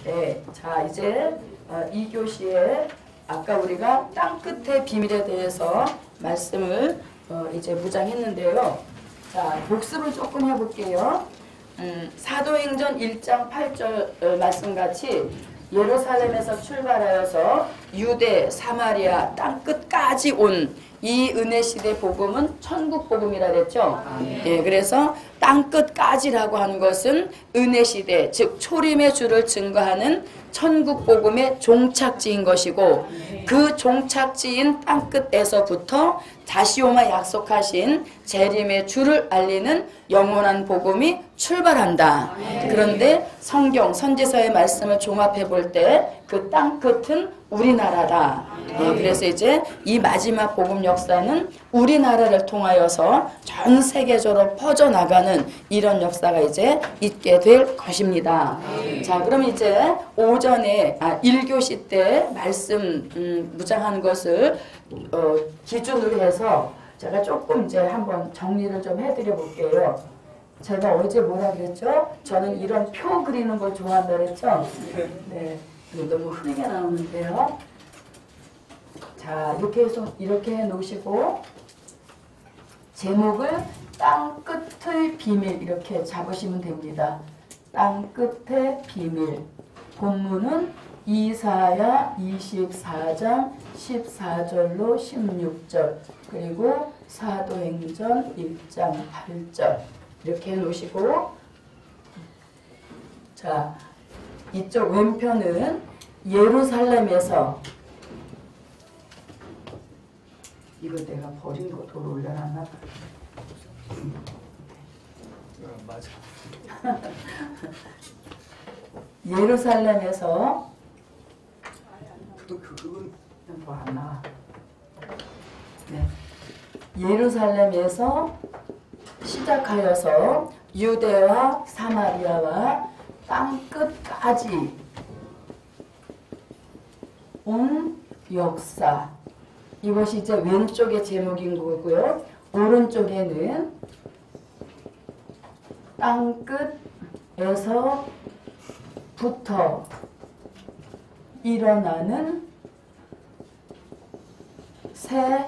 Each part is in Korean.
네, 자 이제 2교시에 아까 우리가 땅끝의 비밀에 대해서 말씀을 이제 무장했는데요. 자, 복습을 조금 해볼게요. 사도행전 1장 8절 말씀같이 예루살렘에서 출발하여서 유대, 사마리아 땅끝까지 온 이 은혜시대 복음은 천국복음이라 그랬죠. 예, 그래서 땅끝까지라고 하는 것은 은혜시대, 즉 초림의 주를 증거하는 천국복음의 종착지인 것이고, 그 종착지인 땅끝에서부터 다시 오마 약속하신 재림의 주를 알리는 영원한 복음이 출발한다. 그런데 성경 선지서의 말씀을 종합해 볼 때 그 땅끝은 우리나라다. 예, 그래서 이제 이 마지막 복음 역사는 우리나라를 통하여서 전 세계적으로 퍼져나가는 이런 역사가 이제 있게 될 것입니다. 자, 그럼 이제 오전에 1교시 때 말씀 무장한 것을 기준으로 해서 제가 조금 이제 한번 정리를 좀 해드려 볼게요. 제가 어제 뭐라 그랬죠? 저는 이런 표 그리는 걸 좋아한다 그랬죠? 네. 너무 흐리게 나오는데요. 자, 이렇게 해서 이렇게 해 놓으시고 제목을 땅끝의 비밀 이렇게 잡으시면 됩니다. 땅끝의 비밀. 본문은 이사야 24장 14절로 16절 그리고 사도행전 1장 8절 이렇게 해 놓으시고, 자, 이쪽 왼편은 예루살렘에서, 이거 내가 버린 거 도로 올려놨나 봐. 맞아. 예루살렘에서 그건 뭐 안 나와. 네. 예루살렘에서 시작하여서 유대와 사마리아와 땅끝까지 온 역사. 이것이 이제 왼쪽의 제목인 거고요. 오른쪽에는 땅끝에서부터 일어나는 새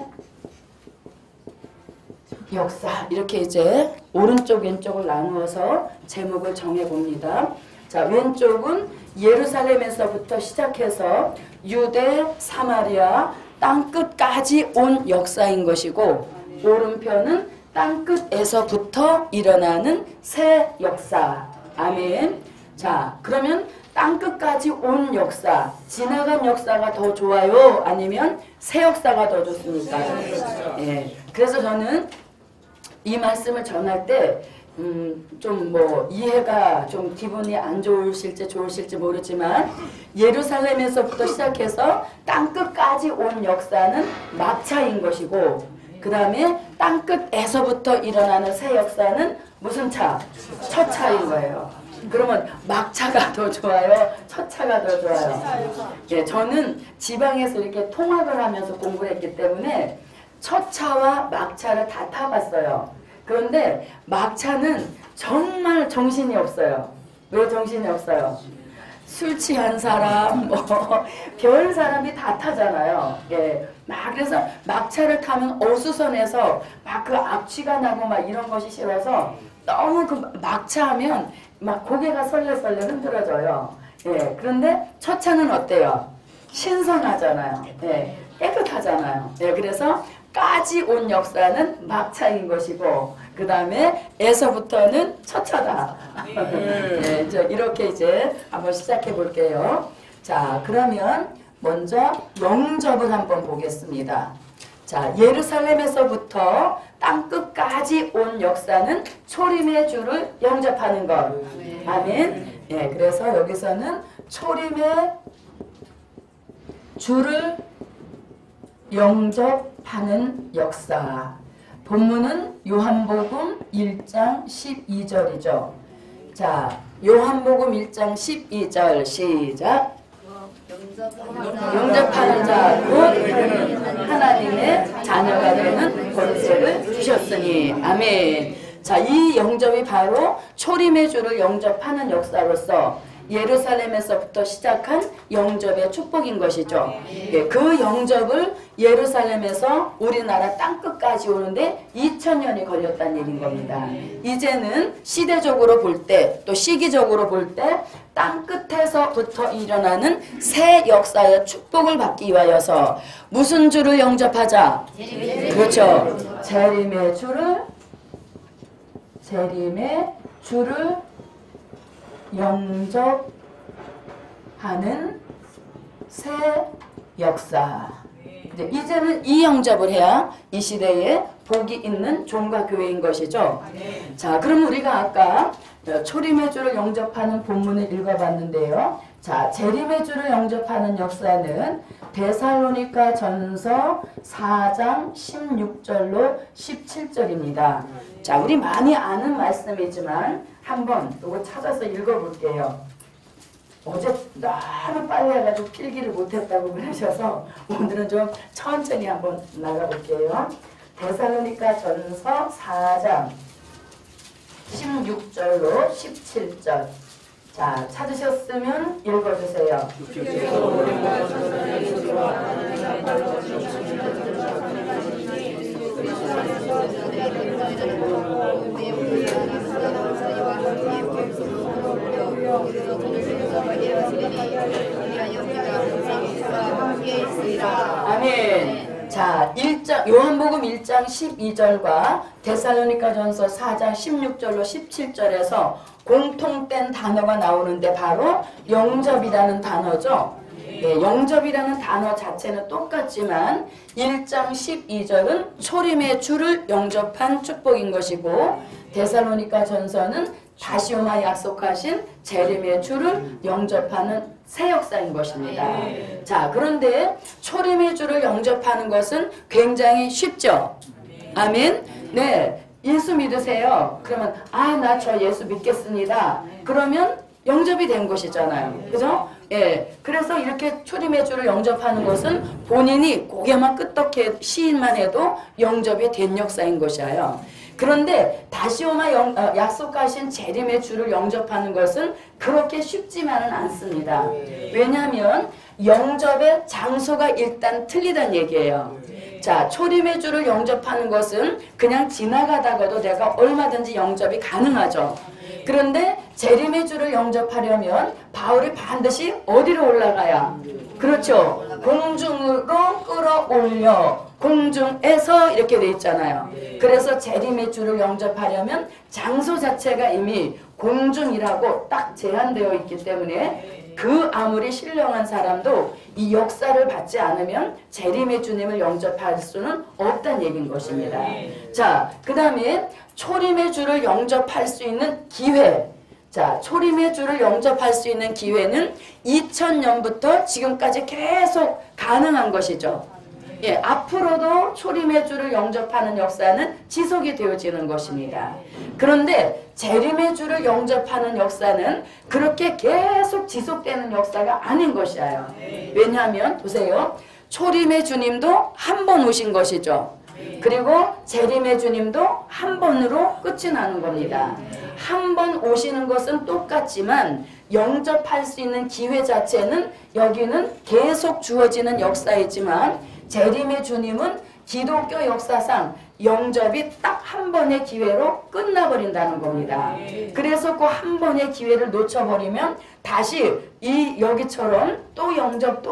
역사. 이렇게 이제 오른쪽 왼쪽을 나누어서 제목을 정해봅니다. 자, 왼쪽은 예루살렘에서부터 시작해서 유대, 사마리아, 땅끝까지 온 역사인 것이고, 오른편은 땅끝에서부터 일어나는 새 역사. 아멘. 자, 그러면 땅끝까지 온 역사, 지나간 역사가 더 좋아요? 아니면 새 역사가 더 좋습니까? 예. 그래서 저는 이 말씀을 전할 때 좀 뭐 이해가 좀 기분이 안 좋으실지 좋으실지 모르지만, 예루살렘에서부터 시작해서 땅끝까지 온 역사는 막차인 것이고, 그 다음에 땅끝에서부터 일어나는 새 역사는 무슨 차? 첫 차인 거예요. 그러면 막차가 더 좋아요? 첫 차가 더 좋아요? 예, 저는 지방에서 이렇게 통학을 하면서 공부를 했기 때문에 첫 차와 막차를 다 타봤어요. 그런데 막차는 정말 정신이 없어요. 왜 정신이 없어요? 술 취한 사람, 뭐 별 사람이 다 타잖아요. 예, 막 그래서 막차를 타면 어수선해서 막 그 악취가 나고 막 이런 것이 싫어서 너무 그 막차 하면 막 고개가 설레설레 흔들어져요. 예, 그런데 첫 차는 어때요? 신선하잖아요. 예, 깨끗하잖아요. 예, 그래서 까지 온 역사는 막차인 것이고, 그 다음에 에서부터는 첫 차다. 예, 이제 이렇게 이제 한번 시작해 볼게요. 자, 그러면 먼저 영접을 한번 보겠습니다. 자, 예루살렘에서부터 땅끝까지 온 역사는 초림의 주를 영접하는 것. 아멘. 예, 그래서 여기서는 초림의 주를 영접하는 역사. 본문은 요한복음 1장 12절이죠. 자, 요한복음 1장 12절 시작. 영접하는 자 곧 하나님의 자녀가 되는 권세를 주셨으니. 아멘. 자, 이 영접이 바로 초림의 주를 영접하는 역사로서 예루살렘에서부터 시작한 영접의 축복인 것이죠. 예, 그 영접을 예루살렘에서 우리나라 땅끝까지 오는데 2000년이 걸렸다는 얘기인 겁니다. 이제는 시대적으로 볼 때 또 시기적으로 볼 때 땅끝에서부터 일어나는 새 역사의 축복을 받기 위하여서 무슨 주를 영접하자? 그렇죠. 재림의 주를 영접하는 새 역사. 이제는 이 영접을 해야 이 시대에 복이 있는 종과 교회인 것이죠. 자, 그럼 우리가 아까 초림의 주를 영접하는 본문을 읽어봤는데요. 자, 재림의 주를 영접하는 역사는 데살로니가 전서 4장 16절로 17절입니다. 자, 우리 많이 아는 말씀이지만 한번 이거 찾아서 읽어볼게요. 어제 너무 빨리 해가지고 필기를 못했다고 그러셔서 오늘은 좀 천천히 한번 나가볼게요. 데살로니가 전서 4장 16절로 17절. 자, 찾으셨으면 읽어주세요. 아멘. 자, 요한복음 1장 12절과 데살로니가전서 4장 16절로 17절에서 공통된 단어가 나오는데 바로 영접이라는 단어죠. 예, 영접이라는 단어 자체는 똑같지만 1장 12절은 초림의 주를 영접한 축복인 것이고 데살로니가전서는 다시 오마 약속하신 재림의 주를 영접하는 새 역사인 것입니다. 자, 그런데 초림의 주를 영접하는 것은 굉장히 쉽죠. 아멘. 네, 예수 믿으세요. 그러면 나 저 예수 믿겠습니다. 그러면 영접이 된 것이잖아요. 그죠? 예. 그래서 이렇게 초림의 주를 영접하는 것은 본인이 고개만 끄덕해 시인만 해도 영접이 된 역사인 것이에요. 그런데 다시 오마 약속하신 재림의 주를 영접하는 것은 그렇게 쉽지만은 않습니다. 왜냐하면 영접의 장소가 일단 틀리다는 얘기예요. 자, 초림의 주를 영접하는 것은 그냥 지나가다가도 내가 얼마든지 영접이 가능하죠. 그런데 재림의 주를 영접하려면 바울이 반드시 어디로 올라가야? 그렇죠. 공중으로 끌어올려 공중에서 이렇게 돼 있잖아요. 그래서 재림의 주를 영접하려면 장소 자체가 이미 공중이라고 딱 제한되어 있기 때문에 그 아무리 신령한 사람도 이 역사를 받지 않으면 재림의 주님을 영접할 수는 없다는 얘기인 것입니다. 자, 그 다음에 초림의 주를 영접할 수 있는 기회. 자, 초림의 주를 영접할 수 있는 기회는 2000년부터 지금까지 계속 가능한 것이죠. 예, 앞으로도 초림의 주를 영접하는 역사는 지속이 되어지는 것입니다. 그런데 재림의 주를 영접하는 역사는 그렇게 계속 지속되는 역사가 아닌 것이에요. 왜냐하면 보세요. 초림의 주님도 한 번 오신 것이죠. 그리고 재림의 주님도 한 번으로 끝이 나는 겁니다. 한 번 오시는 것은 똑같지만 영접할 수 있는 기회 자체는 여기는 계속 주어지는 역사이지만 재림의 주님은 기독교 역사상 영접이 딱 한 번의 기회로 끝나버린다는 겁니다. 그래서 그 한 번의 기회를 놓쳐버리면 다시 여기처럼 또 영접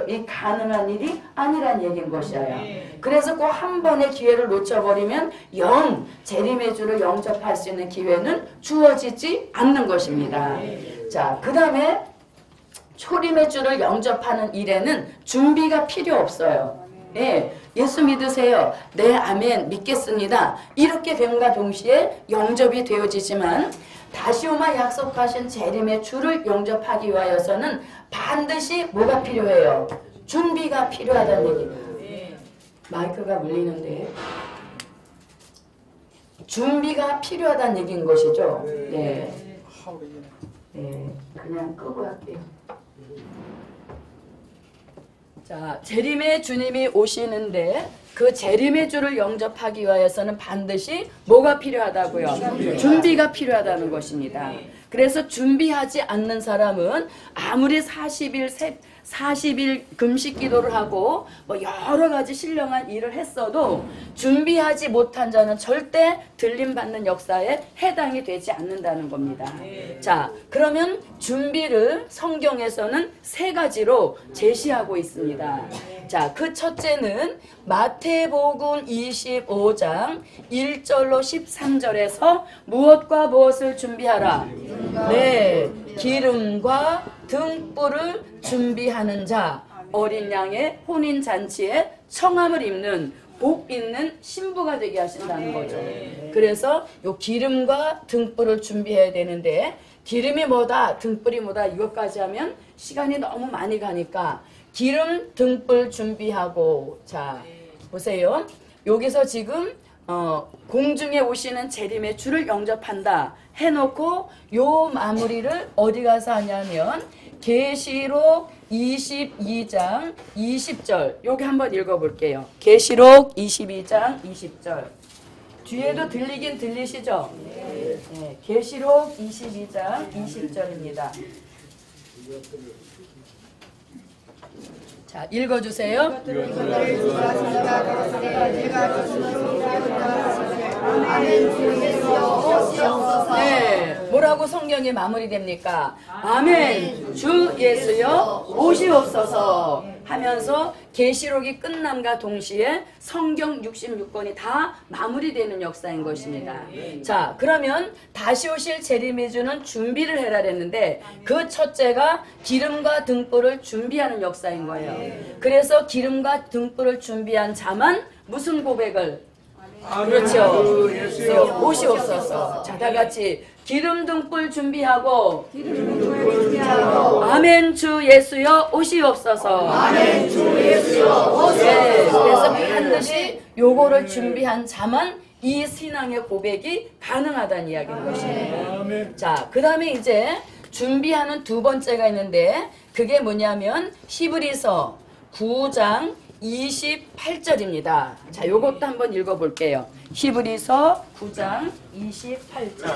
이 가능한 일이 아니란 얘기인 것이에요. 그래서 그 한 번의 기회를 놓쳐버리면 영 재림의 주를 영접할 수 있는 기회는 주어지지 않는 것입니다. 자, 그 다음에 초림의 주를 영접하는 일에는 준비가 필요 없어요. 예, 예수 믿으세요. 네, 아멘, 믿겠습니다. 이렇게 됨과 동시에 영접이 되어지지만 다시 오마 약속하신 재림의 주를 영접하기 위하여서는 반드시 뭐가 필요해요? 준비가 필요하다는 얘기예요. 마이크가 물리는데 준비가 필요하다는 얘기인 것이죠. 네. 네, 그냥 끄고 할게요. 자, 재림의 주님이 오시는데 그 재림의 주를 영접하기 위해서는 반드시 뭐가 필요하다고요? 준비가 필요하다는 것입니다. 그래서 준비하지 않는 사람은 아무리 40일 금식 기도를 하고 뭐 여러 가지 신령한 일을 했어도 준비하지 못한 자는 절대 들림 받는 역사에 해당이 되지 않는다는 겁니다. 자, 그러면 준비를 성경에서는 세 가지로 제시하고 있습니다. 자, 그 첫째는 마태복음 25장 1절로 13절에서 무엇과 무엇을 준비하라? 네, 기름과 등불을 준비하는 자, 어린 양의 혼인 잔치에 청함을 입는 복 있는 신부가 되게 하신다는 거죠. 그래서 요 기름과 등불을 준비해야 되는데, 기름이 뭐다, 등불이 뭐다, 이것까지 하면 시간이 너무 많이 가니까 기름, 등불 준비하고, 자, 보세요. 여기서 지금 공중에 오시는 재림의 주를 영접한다 해놓고 요 마무리를 어디 가서 하냐면 계시록 22장 20절 여기 한번 읽어볼게요. 계시록 22장 20절 뒤에도 들리긴 들리시죠? 네, 계시록 22장 20절입니다. 자, 읽어주세요. 네, 뭐라고 성경이 마무리됩니까? 아멘, 주 예수여 오시옵소서 하면서 계시록이 끝남과 동시에 성경 66권이 다 마무리되는 역사인 것입니다. 자, 그러면 다시 오실 재림이 주는 준비를 해라 그랬는데 그 첫째가 기름과 등불을 준비하는 역사인 거예요. 그래서 기름과 등불을 준비한 자만 무슨 고백을? 그렇죠. 오시옵소서. 자, 다 같이 기름 등불 준비하고 아멘 주 예수여 오시옵소서. 아멘 주 예수여 오시옵소서. 네, 그래서 반드시 요거를 준비한 자만 이 신앙의 고백이 가능하다는 이야기인 것입니다. 자, 그 다음에 이제 준비하는 두 번째가 있는데 그게 뭐냐면 히브리서 9장 28절입니다. 자, 요것도 한번 읽어볼게요. 히브리서 9장 28절.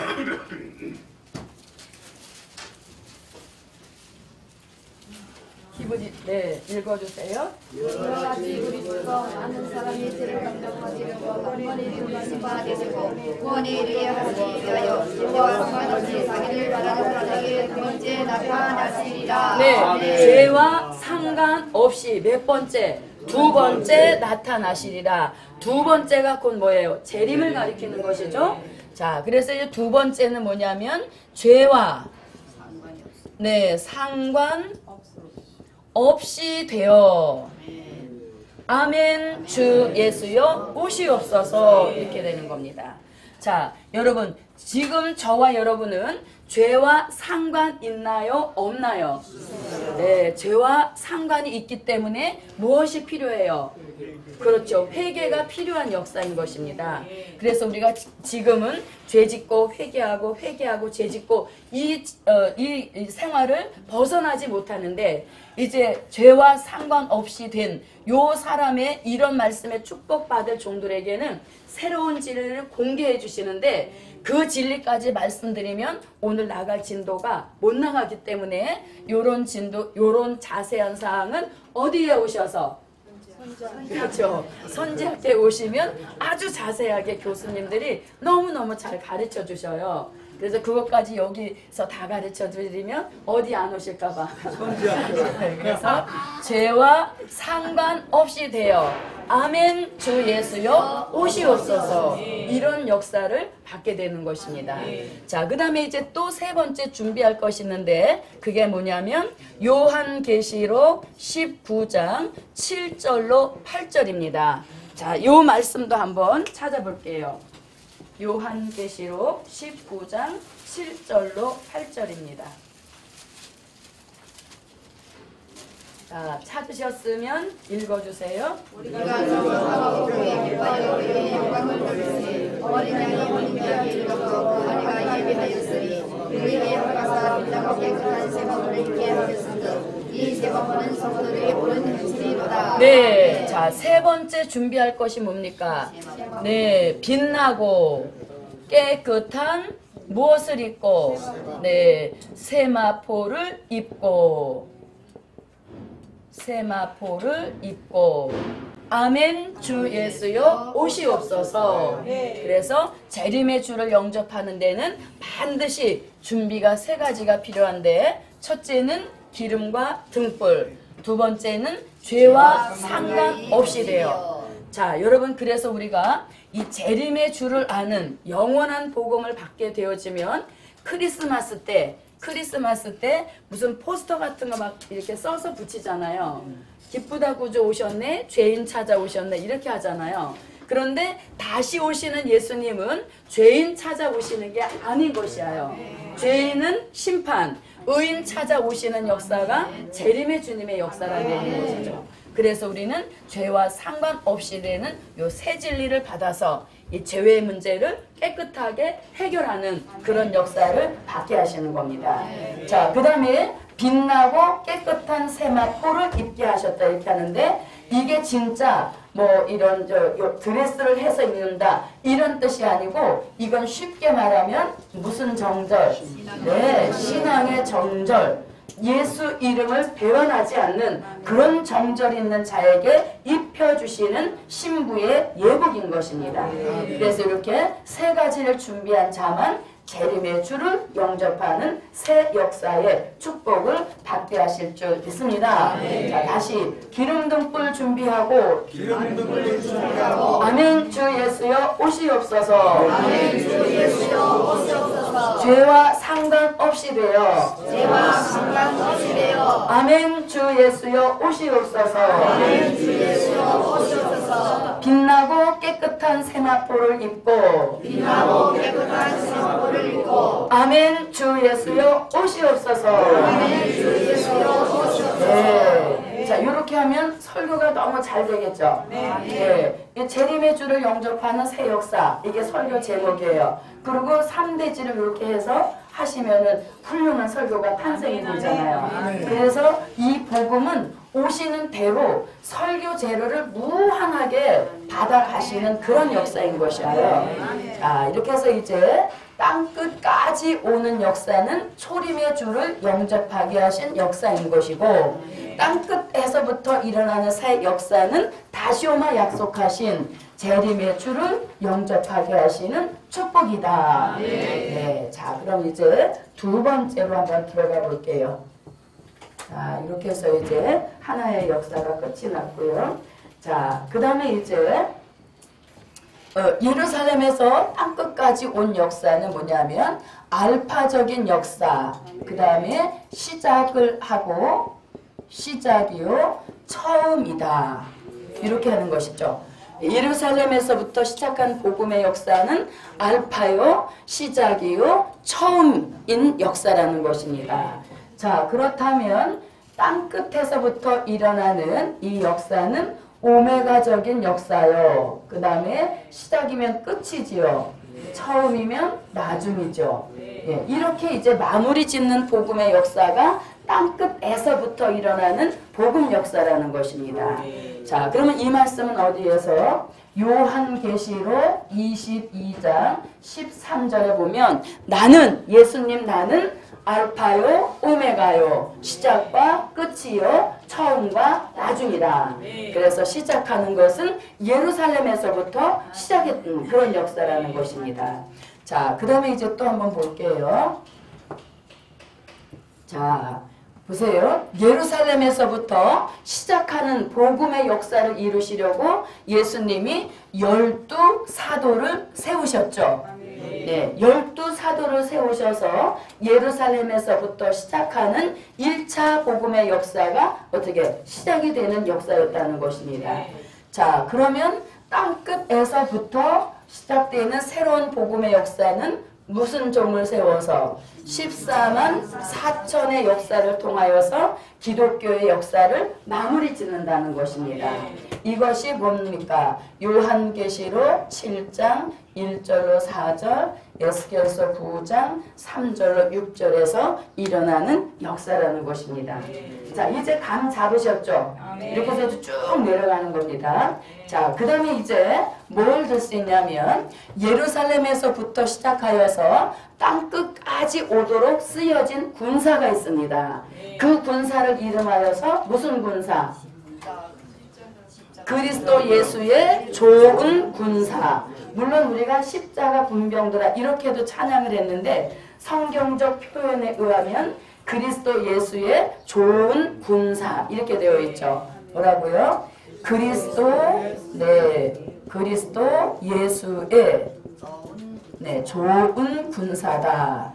네, 읽어주세요. 여러 가지 우리로서 많은 사람이 죄를 감당하시려고 번번이 이루신 바 되시고 구원에 이르게 하시기 위하여 죄와 상관없이 자기를 바라는 사람에게 두 번째 나타나시리라. 네, 죄와 상관없이 몇 번째? 두 번째 나타나시리라. 두 번째가 곧 뭐예요? 재림을 가리키는 것이죠. 자, 그래서 이제 두 번째는 뭐냐면 죄와 상관없이 되어 아멘 주 예수여 오시옵소서 이렇게 되는 겁니다. 자, 여러분 지금 저와 여러분은 죄와 상관 있나요? 없나요? 네, 죄와 상관이 있기 때문에 무엇이 필요해요? 그렇죠. 회개가 필요한 역사인 것입니다. 그래서 우리가 지금은 죄짓고 회개하고 죄짓고 이 생활을 벗어나지 못하는데 이제 죄와 상관없이 된 요 사람의 이런 말씀에 축복받을 종들에게는 새로운 진리를 공개해 주시는데 그 진리까지 말씀드리면 오늘 나갈 진도가 못 나가기 때문에 요런 진도, 요런 자세한 사항은 어디에 오셔서? 그렇죠. 선지학교에 오시면 아주 자세하게 교수님들이 너무너무 잘 가르쳐 주셔요. 그래서 그것까지 여기서 다 가르쳐 드리면 어디 안 오실까봐. 그래서 죄와 상관없이 되어 아멘 주 예수여 오시옵소서 이런 역사를 받게 되는 것입니다. 자, 그 다음에 이제 또 세 번째 준비할 것이 있는데 그게 뭐냐면 요한계시록 19장 7절로 8절입니다. 자, 요 말씀도 한번 찾아볼게요. 요한계시록 19장 7절로 8절입니다. 자, 찾으셨으면 읽어주세요. 우리가 정하고 그의 기뻐하여 그의 영광을 돌리니 어린 양이 혼인되어 이르렀고 그 아리가 예배하였으니 그에게 허가사 빛나고 깨끗한 세마포를 입게 하였으므로 이 세마포는 성도들이 오른 행실이로다. 네, 자, 세 번째 준비할 것이 뭡니까? 네, 빛나고 깨끗한 무엇을 입고? 네, 세마포를 입고. 세마포를 입고. 아멘. 주 예수여 오시옵소서. 그래서 재림의 주를 영접하는 데는 반드시 준비가 세 가지가 필요한데, 첫째는 기름과 등불, 두 번째는 죄와 상관없이 돼요. 자, 여러분, 그래서 우리가 이 재림의 주를 아는 영원한 복음을 받게 되어지면 크리스마스 때 무슨 포스터 같은 거 막 이렇게 써서 붙이잖아요. 기쁘다 구주 오셨네, 죄인 찾아오셨네, 이렇게 하잖아요. 그런데 다시 오시는 예수님은 죄인 찾아오시는 게 아닌 것이에요. 죄인은 심판, 의인 찾아오시는 역사가 재림의 주님의 역사라는 것이죠. 그래서 우리는 죄와 상관없이 되는 요 새 진리를 받아서 이 죄의 문제를 깨끗하게 해결하는 그런 역사를 받게 하시는 겁니다. 자, 그 다음에 빛나고 깨끗한 세마포를 입게 하셨다 이렇게 하는데, 이게 진짜 뭐 이런 드레스를 해서 입는다 이런 뜻이 아니고, 이건 쉽게 말하면 무슨 정절? 네, 신앙의 정절. 예수 이름을 배반하지 않는 그런 정절 있는 자에게 입혀주시는 신부의 예복인 것입니다. 그래서 이렇게 세 가지를 준비한 자만 재림의 주를 영접하는 새 역사의 축복을 받게 하실 줄 믿습니다. 자, 다시 기름등불 준비하고, 아멘. 주 예수여 오시옵소서. 아멘. 주 예수여 오시옵소서. 죄와 상관없이 되어, 아멘. 주 예수여 오시옵소서. 아멘. 주 예수여 오시옵소서. 빛나고 깨끗한 세마포를 입고, 빛나고 깨끗한 세마포를 입고, 아멘. 주 예수여 오시옵소서. 아멘. 주 예수여 오시옵소서. 네. 자, 이렇게 하면 설교가 너무 잘 되겠죠. 네. 이 재림의 주를 영접하는 새 역사, 이게 설교 제목이에요. 그리고 3대지를 이렇게 해서 하시면은 훌륭한 설교가 탄생이 되잖아요. 그래서 이 복음은 오시는 대로 설교 재료를 무한하게 받아가시는 그런 역사인 것이에요. 자, 이렇게 해서 이제 땅끝까지 오는 역사는 초림의 주를 영접하게 하신 역사인 것이고, 땅끝에서부터 일어나는 새 역사는 다시 오마 약속하신 재림의 주를 영접하게 하시는 축복이다. 네, 자, 그럼 이제 두 번째로 한번 들어가 볼게요. 자, 이렇게 해서 이제 하나의 역사가 끝이 났고요. 자, 그 다음에 이제 예루살렘에서 땅끝까지 온 역사는 뭐냐면 알파적인 역사, 그 다음에 시작을 하고 시작이요 처음이다, 이렇게 하는 것이죠. 예루살렘에서부터 시작한 복음의 역사는 알파요 시작이요 처음인 역사라는 것입니다. 자, 그렇다면 땅끝에서부터 일어나는 이 역사는 오메가적인 역사요. 그 다음에 시작이면 끝이지요. 처음이면 나중이죠. 예, 이렇게 이제 마무리 짓는 복음의 역사가 땅끝에서부터 일어나는 복음 역사라는 것입니다. 자, 그러면 이 말씀은 어디에서? 요한계시록 22장 13절에 보면 나는, 예수님 나는 알파요 오메가요, 시작과 끝이요 처음과 나중이다. 그래서 시작하는 것은 예루살렘에서부터 시작했던 그런 역사라는 것입니다. 자, 그 다음에 이제 또 한번 볼게요. 자, 보세요. 예루살렘에서부터 시작하는 복음의 역사를 이루시려고 예수님이 12사도를 세우셨죠. 네, 12사도를 세우셔서 예루살렘에서부터 시작하는 1차 복음의 역사가 어떻게 시작이 되는 역사였다는 것입니다. 자, 그러면 땅끝에서부터 시작되는 새로운 복음의 역사는 무슨 종을 세워서 14만 4천의 역사를 통하여서 기독교의 역사를 마무리 짓는다는 것입니다. 이것이 뭡니까? 요한계시록 7장 1절로 4절, 에스겔서 9장 3절로 6절에서 일어나는 역사라는 것입니다. 자, 이제 감 잡으셨죠? 이렇게 해서 쭉 내려가는 겁니다. 자, 그 다음에 이제 뭘 들 수 있냐면 예루살렘에서부터 시작하여서 땅 끝까지 오도록 쓰여진 군사가 있습니다. 그 군사를 이름하여서 무슨 군사? 그리스도 예수의 좋은 군사. 물론 우리가 십자가 군병들아 이렇게도 찬양을 했는데 성경적 표현에 의하면 그리스도 예수의 좋은 군사 이렇게 되어 있죠. 뭐라고요? 그리스도 예수의 좋은 군사다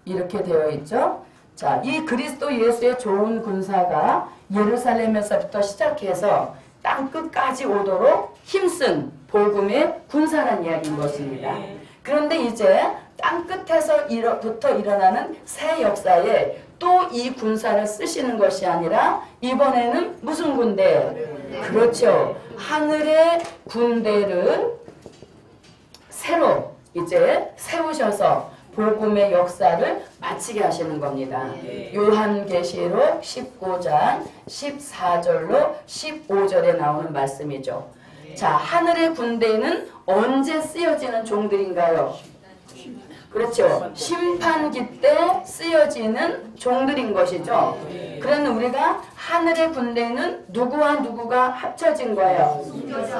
이렇게 되어 있죠. 자, 이 그리스도 예수의 좋은 군사가 예루살렘에서부터 시작해서 땅 끝까지 오도록 힘쓴 복음의 군사란 이야기인 것입니다. 그런데 이제 땅 끝에서부터 일어나는 새 역사에 또 이 군사를 쓰시는 것이 아니라 이번에는 무슨 군대? 그렇죠. 하늘의 군대를 새로 이제 세우셔서 복음의 역사를 마치게 하시는 겁니다. 요한계시록 19장 14절로 15절에 나오는 말씀이죠. 자, 하늘의 군대는 언제 쓰여지는 종들인가요? 그렇죠. 심판기 때 쓰여지는 종들인 것이죠. 그러면 우리가 하늘의 군대는 누구와 누구가 합쳐진 거예요?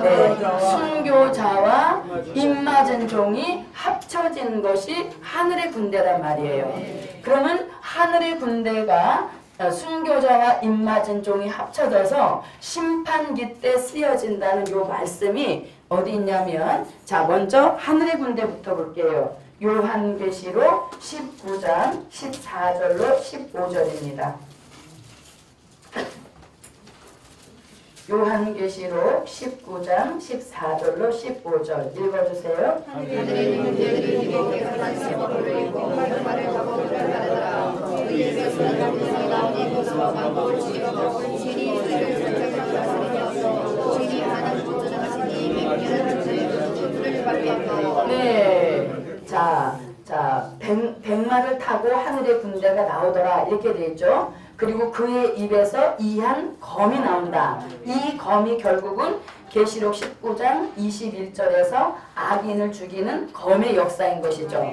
네, 순교자와 입맞은 종이 합쳐진 것이 하늘의 군대란 말이에요. 그러면 하늘의 군대가 순교자와 입맞은 종이 합쳐져서 심판기 때 쓰여진다는 요 말씀이 어디 있냐면, 자, 먼저 하늘의 군대부터 볼게요. 요한계시록 19장 14절로 15절입니다. 요한계시록 19장 14절로 15절 읽어주세요. 하늘의 군대들이 내게 강한 세법을 입고 활발을 하고 불안하더라. 그에게서 하늘에서 나오니 고소와 만국을 지어서 진이 주를 전적으로 진이 하나님 보존하시니 맹렬한 주를 발휘하고. 네. 자, 백마를 타고 하늘의 군대가 나오더라 이렇게 돼 있죠. 그리고 그의 입에서 이한 검이 나온다. 이 검이 결국은 계시록 19장 21절에서 악인을 죽이는 검의 역사인 것이죠.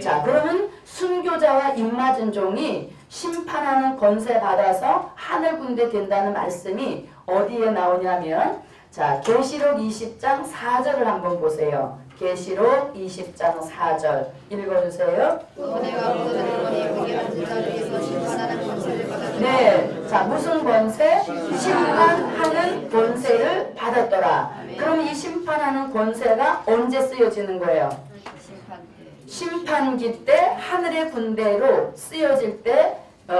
자, 그러면 순교자와 입맞은 종이 심판하는 권세 받아서 하늘 군대 된다는 말씀이 어디에 나오냐면, 자, 계시록 20장 4절을 한번 보세요. 계시록 20장 4절 읽어주세요. 내가 보더니 거기 앉은 자리에서 심판하는 권세를 받았더라. 네, 자, 무슨 권세? 심판하는 권세를 받았더라. 그럼 이 심판하는 권세가 언제 쓰여지는 거예요? 심판기 때 하늘의 군대로 쓰여질 때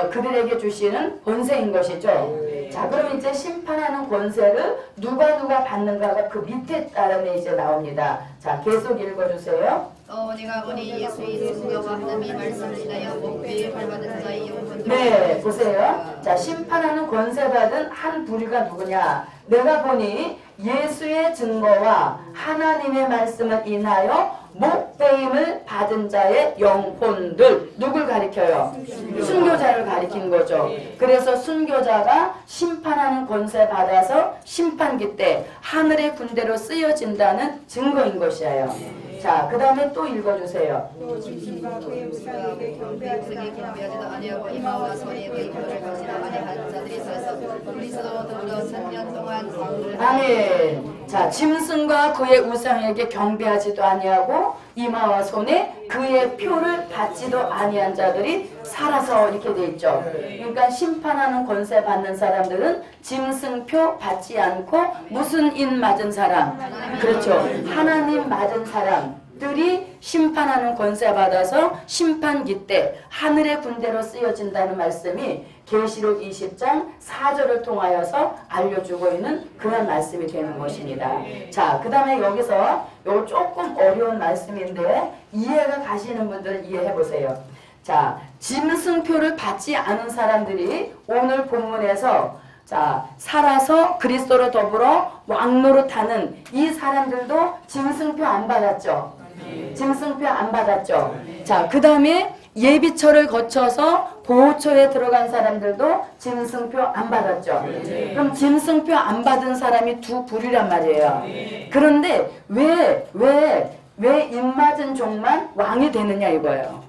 그들에게 주시는 권세인 것이죠. 자, 그럼 이제 심판하는 권세를 누가 받는가가 그 밑에 따름에 이제 나옵니다. 자, 계속 읽어주세요. 내가 보니 예수의 승려와 하나님의 말씀이시나요 목회에 발받은 자의 영혼들. 네, 보세요. 자, 심판하는 권세 받은 한 부류가 누구냐? 내가 보니 예수의 증거와 하나님의 말씀을 인하여 목배임을 받은 자의 영혼들. 누굴 가리켜요? 순교자를 가리킨 거죠. 그래서 순교자가 심판하는 권세 받아서 심판기 때 하늘의 군대로 쓰여진다는 증거인 것이에요. 자, 그 다음에 또 읽어주세요. 짐승과 그의 우상에게 경배하지도 아니하고 이마와 손에 그의 표를 가지라 아니한 자들이 서서 그리스도와 더불어 3년 동안 왕을. 아멘. 자, 짐승과 그의 우상에게 경배하지도 아니하고 이마와 손에 그의 표를 받지도 아니한 자들이 살아서 이렇게 돼 있죠. 그러니까 심판하는 권세 받는 사람들은 짐승표 받지 않고 무슨 인 맞은 사람? 그렇죠. 하나님 맞은 사람들이 심판하는 권세 받아서 심판기 때 하늘의 군대로 쓰여진다는 말씀이 계시록 20장 4절을 통하여서 알려주고 있는 그런 말씀이 되는 것입니다. 자, 그 다음에 여기서 요 조금 어려운 말씀인데 이해가 가시는 분들은 이해해 보세요. 자, 짐승표를 받지 않은 사람들이 오늘 본문에서 자, 살아서 그리스도로 더불어 왕노릇하는 이 사람들도 짐승표 안 받았죠. 짐승표 안 받았죠. 자, 그 다음에 예비처를 거쳐서 보호처에 들어간 사람들도 짐승표 안 받았죠. 그럼 짐승표 안 받은 사람이 두 부류란 말이에요. 그런데 왜 입맞은 종만 왕이 되느냐 이거예요.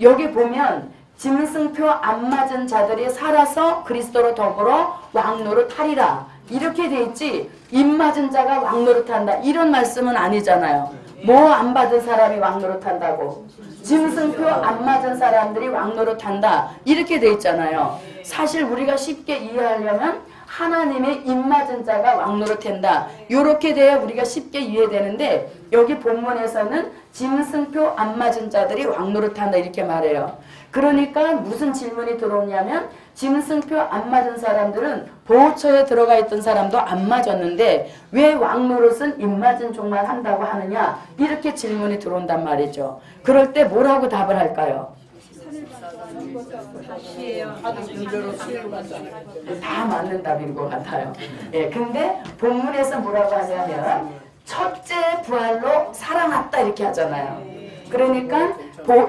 여기 보면 짐승표 안 맞은 자들이 살아서 그리스도로 더불어 왕노릇 하리라 이렇게 돼 있지, 입맞은 자가 왕노릇 한다 이런 말씀은 아니잖아요. 뭐 안 받은 사람이 왕노릇 한다고? 짐승표 안 맞은 사람들이 왕노릇 한다 이렇게 돼 있잖아요. 사실 우리가 쉽게 이해하려면 하나님의 입맞은 자가 왕노릇 한다 이렇게 돼야 우리가 쉽게 이해되는데, 여기 본문에서는 짐승표 안 맞은 자들이 왕노릇 한다 이렇게 말해요. 그러니까 무슨 질문이 들어오냐면, 짐승표 안 맞은 사람들은 보호처에 들어가 있던 사람도 안 맞았는데 왜 왕노릇은 입맞은 종만 한다고 하느냐 이렇게 질문이 들어온단 말이죠. 그럴 때 뭐라고 답을 할까요? 다 맞는 답인 것 같아요. 예, 근데 본문에서 뭐라고 하냐면 첫째 부활로 살아났다 이렇게 하잖아요. 그러니까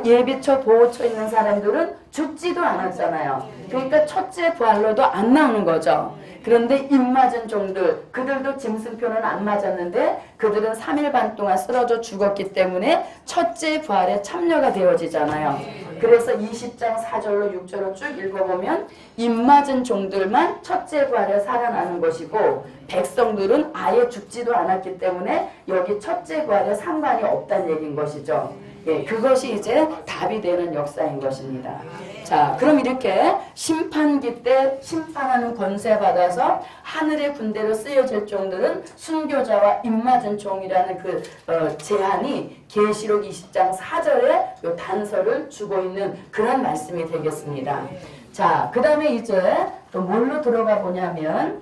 예비처 보호처 있는 사람들은 죽지도 않았잖아요. 그러니까 첫째 부활로도 안 나오는 거죠. 그런데 입맞은 종들, 그들도 짐승표는 안 맞았는데 그들은 3일 반 동안 쓰러져 죽었기 때문에 첫째 부활에 참여가 되어지잖아요. 그래서 20장 4절로 6절로 쭉 읽어보면 입맞은 종들만 첫째 부활에 살아나는 것이고, 백성들은 아예 죽지도 않았기 때문에 여기 첫째 부활에 상관이 없다는 얘기인 것이죠. 예, 그것이 이제 답이 되는 역사인 것입니다. 자, 그럼 이렇게 심판기 때 심판하는 권세 받아서 하늘의 군대로 쓰여질 종들은 순교자와 입맞은 종이라는 그 제한이 계시록 20장 4절에 요 단서를 주고 있는 그런 말씀이 되겠습니다. 자, 그 다음에 이제 또 뭘로 들어가 보냐면,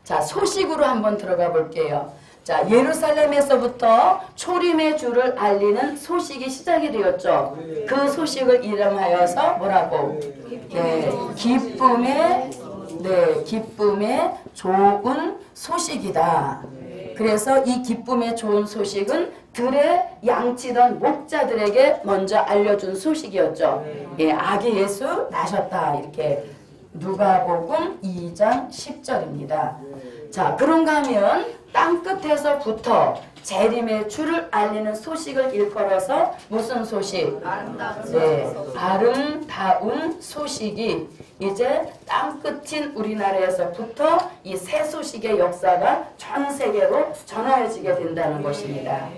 자, 소식으로 한번 들어가 볼게요. 자, 예루살렘에서부터 초림의 주를 알리는 소식이 시작이 되었죠. 그 소식을 이름하여서 뭐라고? 네, 기쁨의 좋은 소식이다. 그래서 이 기쁨의 좋은 소식은 들에 양치던 목자들에게 먼저 알려준 소식이었죠. 예, 아기 예수 나셨다. 이렇게 누가복음 2장 10절입니다. 자, 그런가 하면 땅끝에서부터 재림의 주를 알리는 소식을 일컬어서 무슨 소식? 아름다운 소식이 이제 땅끝인 우리나라에서부터 이 새 소식의 역사가 전 세계로 전하여지게 된다는 것입니다.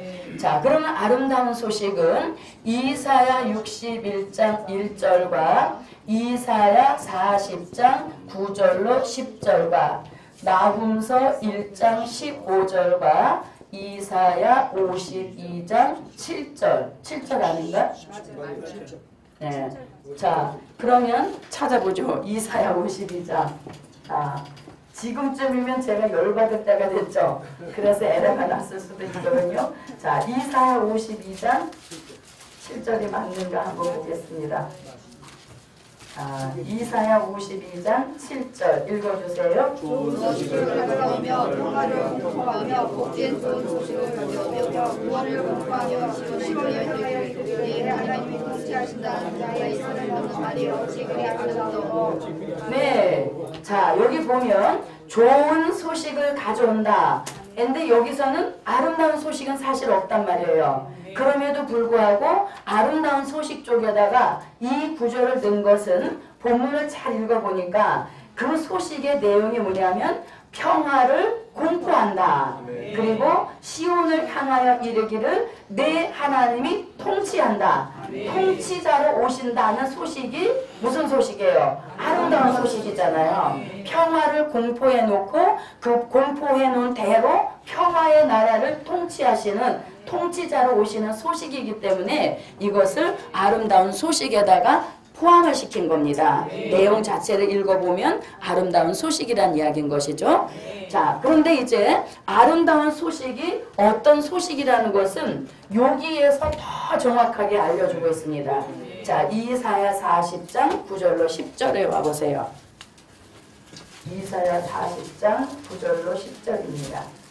자, 그러면 아름다운 소식은 이사야 61장 1절과 이사야 40장 9절로 10절과 나훔서 1장 15절과 이사야 52장 7절 아닌가? 네. 자, 그러면 찾아보죠. 이사야 52장. 자, 지금쯤이면 제가 열받을 때가 됐죠. 그래서 에러가 났을 수도 있거든요. 자, 이사야 52장 7절이 맞는가 한번 보겠습니다. 이사야 52장 7절 읽어주세요. 좋은 소식을 가져오며 평화를 공포하며 복된 좋은 소식을 가져오며 구원을 공포하며 시온을 열기를 네 하나님이 통치하신다는 자의 손을 넣는 말이 어찌 그리 아름다워. 네, 자, 여기 보면 좋은 소식을 가져온다. 근데 여기서는 아름다운 소식은 사실 없단 말이에요. 그럼에도 불구하고 아름다운 소식 쪽에다가 이 구절을 넣은 것은 본문을 잘 읽어보니까 그 소식의 내용이 뭐냐면 평화를 공포한다. 그리고 시온을 향하여 이르기를 내 하나님이 통치한다. 통치자로 오신다는 소식이 무슨 소식이에요? 아름다운 소식이잖아요. 평화를 공포해 놓고 그 공포해 놓은 대로 평화의 나라를 통치하시는 통치자로 오시는 소식이기 때문에 이것을 아름다운 소식에다가 포함을 시킨 겁니다. 내용 자체를 읽어보면 아름다운 소식이란 이야기인 것이죠. 자, 그런데 이제 아름다운 소식이 어떤 소식이라는 것은 여기에서 더 정확하게 알려주고 있습니다. 자, 이사야 40장 9절로 10절에 와보세요. 이사야 40장 9절로 10절입니다.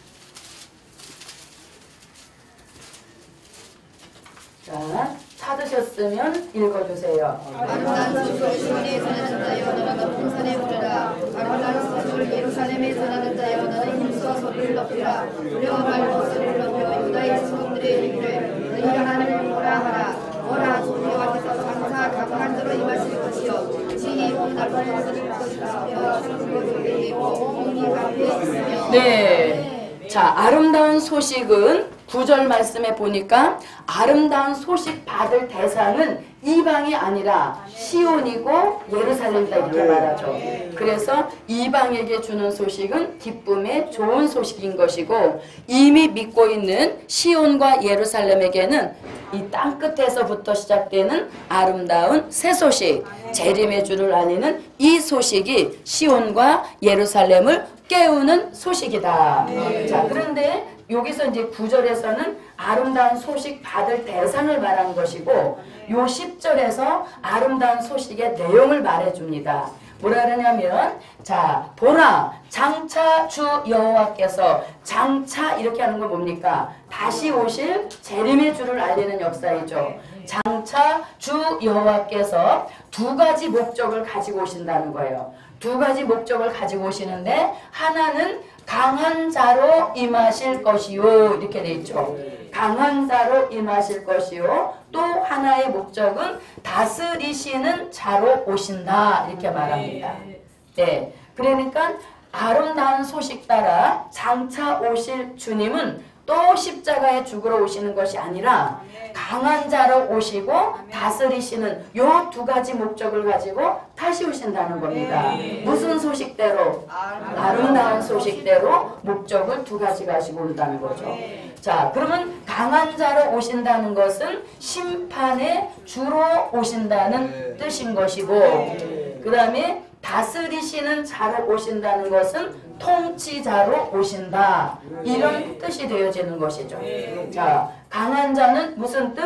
자, 찾으셨으면 읽어주세요. 아름다운 소식을 시온에 전하는 자여 너는 높은 산에 오르라. 아름다운 소식을 예루살렘에 전하는 자여 너는 힘써 소리를 높이라. 두려워 말고 소리를 높여 유다의 친구들의 이르기를 너희가 하나님을 뭐라 하라. 오라 주 여호와께서 장차 강한 자로 임하실 것이요 진이 온 날로 다스릴 것이라. 여호와의 공이 앞에 있으며. 네. 자, 아름다운 소식은 9절 말씀에 보니까 아름다운 소식 받을 대상은 이방이 아니라 시온이고 예루살렘이다 이렇게 말하죠. 그래서 이방에게 주는 소식은 기쁨의 좋은 소식인 것이고 이미 믿고 있는 시온과 예루살렘에게는 이 땅끝에서부터 시작되는 아름다운 새 소식, 재림의 주를 알리는 이 소식이 시온과 예루살렘을 깨우는 소식이다. 자, 그런데 여기서 이제 9절에서는 아름다운 소식 받을 대상을 말한 것이고 요 10절에서 아름다운 소식의 내용을 말해줍니다. 뭐라 그러냐면 자, 보라 장차 주 여호와께서 장차 이렇게 하는 건 뭡니까? 다시 오실 재림의 주를 알리는 역사이죠. 장차 주 여호와께서 두 가지 목적을 가지고 오신다는 거예요. 두 가지 목적을 가지고 오시는데 하나는 강한 자로 임하실 것이요 이렇게 돼 있죠. 강한 자로 임하실 것이요 또 하나의 목적은 다스리시는 자로 오신다 이렇게 말합니다. 네, 그러니까 아름다운 소식 따라 장차 오실 주님은 또 십자가에 죽으러 오시는 것이 아니라 강한 자로 오시고 다스리시는 요 두 가지 목적을 가지고 다시 오신다는 겁니다. 무슨 소식대로? 아름다운 소식대로 목적을 두 가지 가지고 온다는 거죠. 자, 그러면 강한 자로 오신다는 것은 심판의 주로 오신다는 뜻인 것이고 그 다음에 다스리시는 자로 오신다는 것은 통치자로 오신다 이런 뜻이 되어지는 것이죠. 자, 강한 자는 무슨 뜻?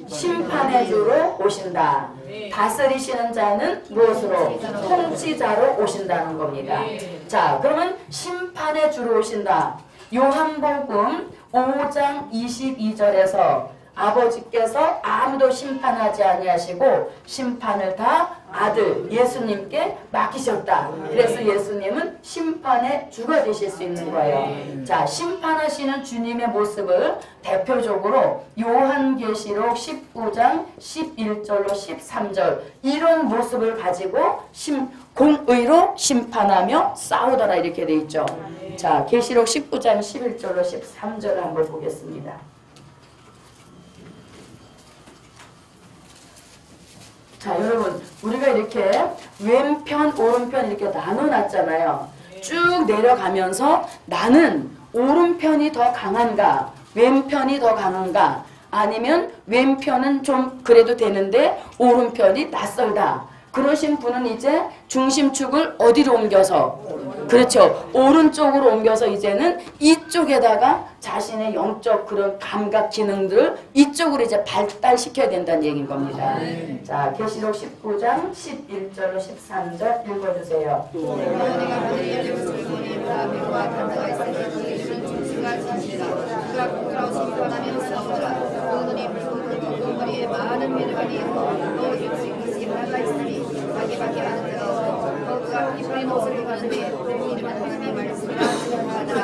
심판의 주로 오신다. 다스리시는 자는 무엇으로? 통치자로 오신다는 겁니다. 자, 그러면 심판의 주로 오신다. 요한복음 5장 22절에서 아버지께서 아무도 심판하지 아니하시고 심판을 다 아들 예수님께 맡기셨다. 그래서 예수님은 심판의 주가 되실 수 있는 거예요. 자, 심판하시는 주님의 모습을 대표적으로 요한계시록 19장 11절로 13절 이런 모습을 가지고 공의로 심판하며 싸우더라 이렇게 돼 있죠. 자, 계시록 19장 11절로 13절을 한번 보겠습니다. 자, 여러분 우리가 이렇게 왼편 오른편 이렇게 나눠놨잖아요. 쭉 내려가면서 나는 오른편이 더 강한가 왼편이 더 강한가 아니면 왼편은 좀 그래도 되는데 오른편이 낯설다 그러신 분은 이제 중심축을 어디로 옮겨서 그렇죠. 오른쪽으로 옮겨서 이제는 이쪽에다가 자신의 영적 그런 감각 기능들을 이쪽으로 이제 발달시켜야 된다는 얘기인 겁니다. 자, 계시록 19장 11절로 13절 읽어주세요. 내가 하늘에 열리고 보니라 배와 간자가 있으니 그들은 중심과 진실이라 그가 공평하고 심판하며 싸우더라. 그 눈이 붉고 그 머리에 많은 메르가니 또 육신이 하나가 있으니 자기밖에 아는 자가 없고 그가 이쁜 옷을 입었는데 이름은 하나님의 말씀이라 하더라.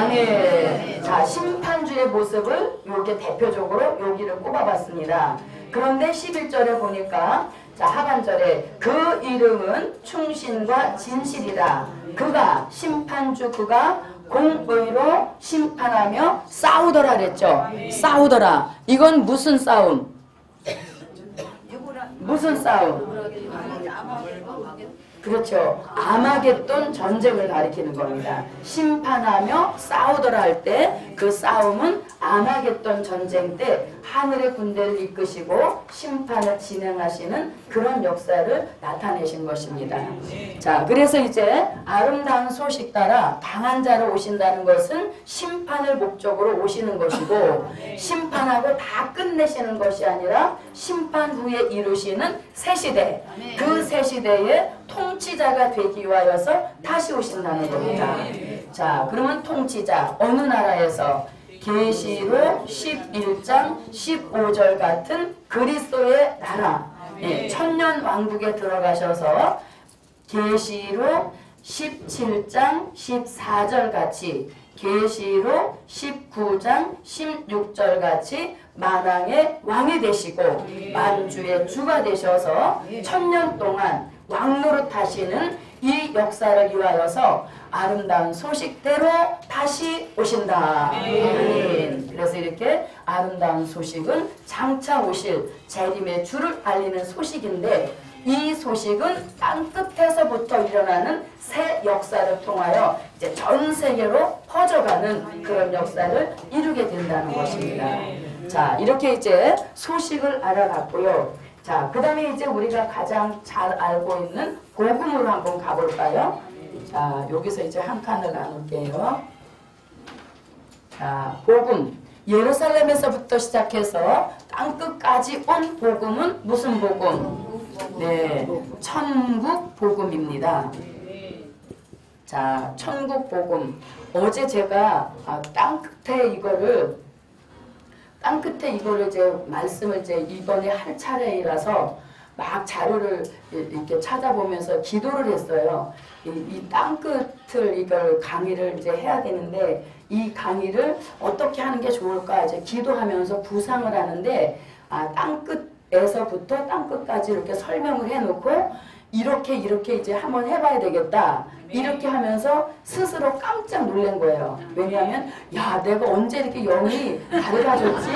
아멘. 자, 심판주의 모습을 이렇게 대표적으로 여기를 꼽아봤습니다. 그런데 11절에 보니까 자, 하반절에 그 이름은 충신과 진실이다. 그가 심판주 그가 공의로 심판하며 싸우더라 그랬죠. 싸우더라. 이건 무슨 싸움? 무슨 싸움? 그렇죠. 아마겟돈 전쟁을 가리키는 겁니다. 심판하며 싸우더라 할 때 그 싸움은 아마겟돈 전쟁 때 하늘의 군대를 이끄시고 심판을 진행하시는 그런 역사를 나타내신 것입니다. 자, 그래서 이제 아름다운 소식 따라 강한 자로 오신다는 것은 심판을 목적으로 오시는 것이고 심판하고 다 끝내시는 것이 아니라 심판 후에 이루시는 새 시대 그 새 시대에 통치자가 되기 위하여서 다시 오신다는 겁니다. 자, 그러면 통치자 어느 나라에서 계시록 11장 15절 같은 그리스도의 나라, 예, 천년 왕국에 들어가셔서 계시록 17장 14절 같이, 계시록 19장 16절 같이 만왕의 왕이 되시고 만주의 주가 되셔서 천년 동안 왕노릇 하시는 이 역사를 위하여서 아름다운 소식대로 다시 오신다. 아멘. 그래서 이렇게 아름다운 소식은 장차 오실 재림의 주를 알리는 소식인데, 이 소식은 땅끝에서부터 일어나는 새 역사를 통하여 이제 전 세계로 퍼져가는 그런 역사를 이루게 된다는 것입니다. 자, 이렇게 이제 소식을 알아봤고요. 자, 그 다음에 이제 우리가 가장 잘 알고 있는 복음으로 한번 가볼까요? 자, 여기서 이제 한 칸을 나눌게요. 자, 복음. 예루살렘에서부터 시작해서 땅끝까지 온 복음은 무슨 복음? 네, 천국 복음입니다. 자, 천국 복음. 어제 제가 땅끝에 이거를 이제 말씀을 이제 이번에 할 차례이라서 막 자료를 이렇게 찾아보면서 기도를 했어요. 이 땅끝을 이걸 강의를 이제 해야 되는데, 이 강의를 어떻게 하는 게 좋을까 이제 기도하면서 구상을 하는데, 땅끝에서부터 땅끝까지 이렇게 설명을 해놓고 이렇게 이제 한번 해봐야 되겠다. 이렇게 하면서 스스로 깜짝 놀란 거예요. 왜냐하면 야, 내가 언제 이렇게 영이 밝아졌지?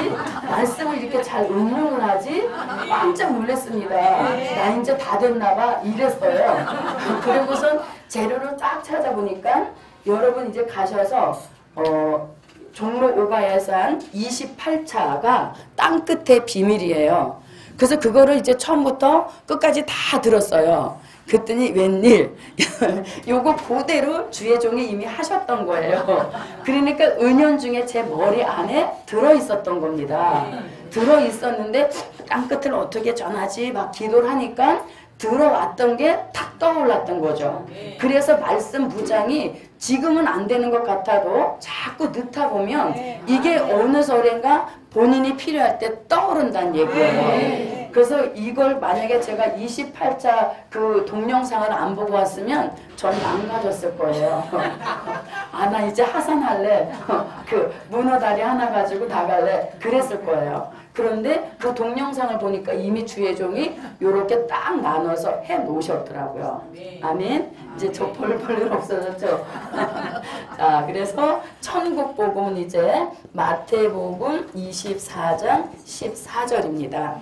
말씀을 이렇게 잘 응용을 하지? 깜짝 놀랐습니다. 나 이제 다 됐나 봐 이랬어요. 그리고선 재료를 딱 찾아보니까 여러분 이제 가셔서 종로 오가야산 28차가 땅끝의 비밀이에요. 그래서 그거를 이제 처음부터 끝까지 다 들었어요. 그랬더니 웬일 요거 그대로 주의 종이 이미 하셨던 거예요. 그러니까 은연중에 제 머리 안에 들어있었던 겁니다. 들어있었는데 땅끝을 어떻게 전하지 막 기도를 하니까 들어왔던 게 탁 떠올랐던 거죠. 그래서 말씀 부장이 지금은 안 되는 것 같아도 자꾸 넣다 보면 이게 어느 절인가 본인이 필요할 때 떠오른다는 얘기예요. 그래서 이걸 만약에 제가 28차 그 동영상을 안 보고 왔으면 전 망가졌을 거예요. 나 이제 하산할래. 그 문어다리 하나 가지고 나갈래. 그랬을 거예요. 그런데 그 동영상을 보니까 이미 주의 종이 이렇게 딱 나눠서 해 놓으셨더라고요. 아멘. 이제 저 볼일 없어졌죠. 자, 그래서 천국 복음은 이제 마태복음 24장 14절입니다.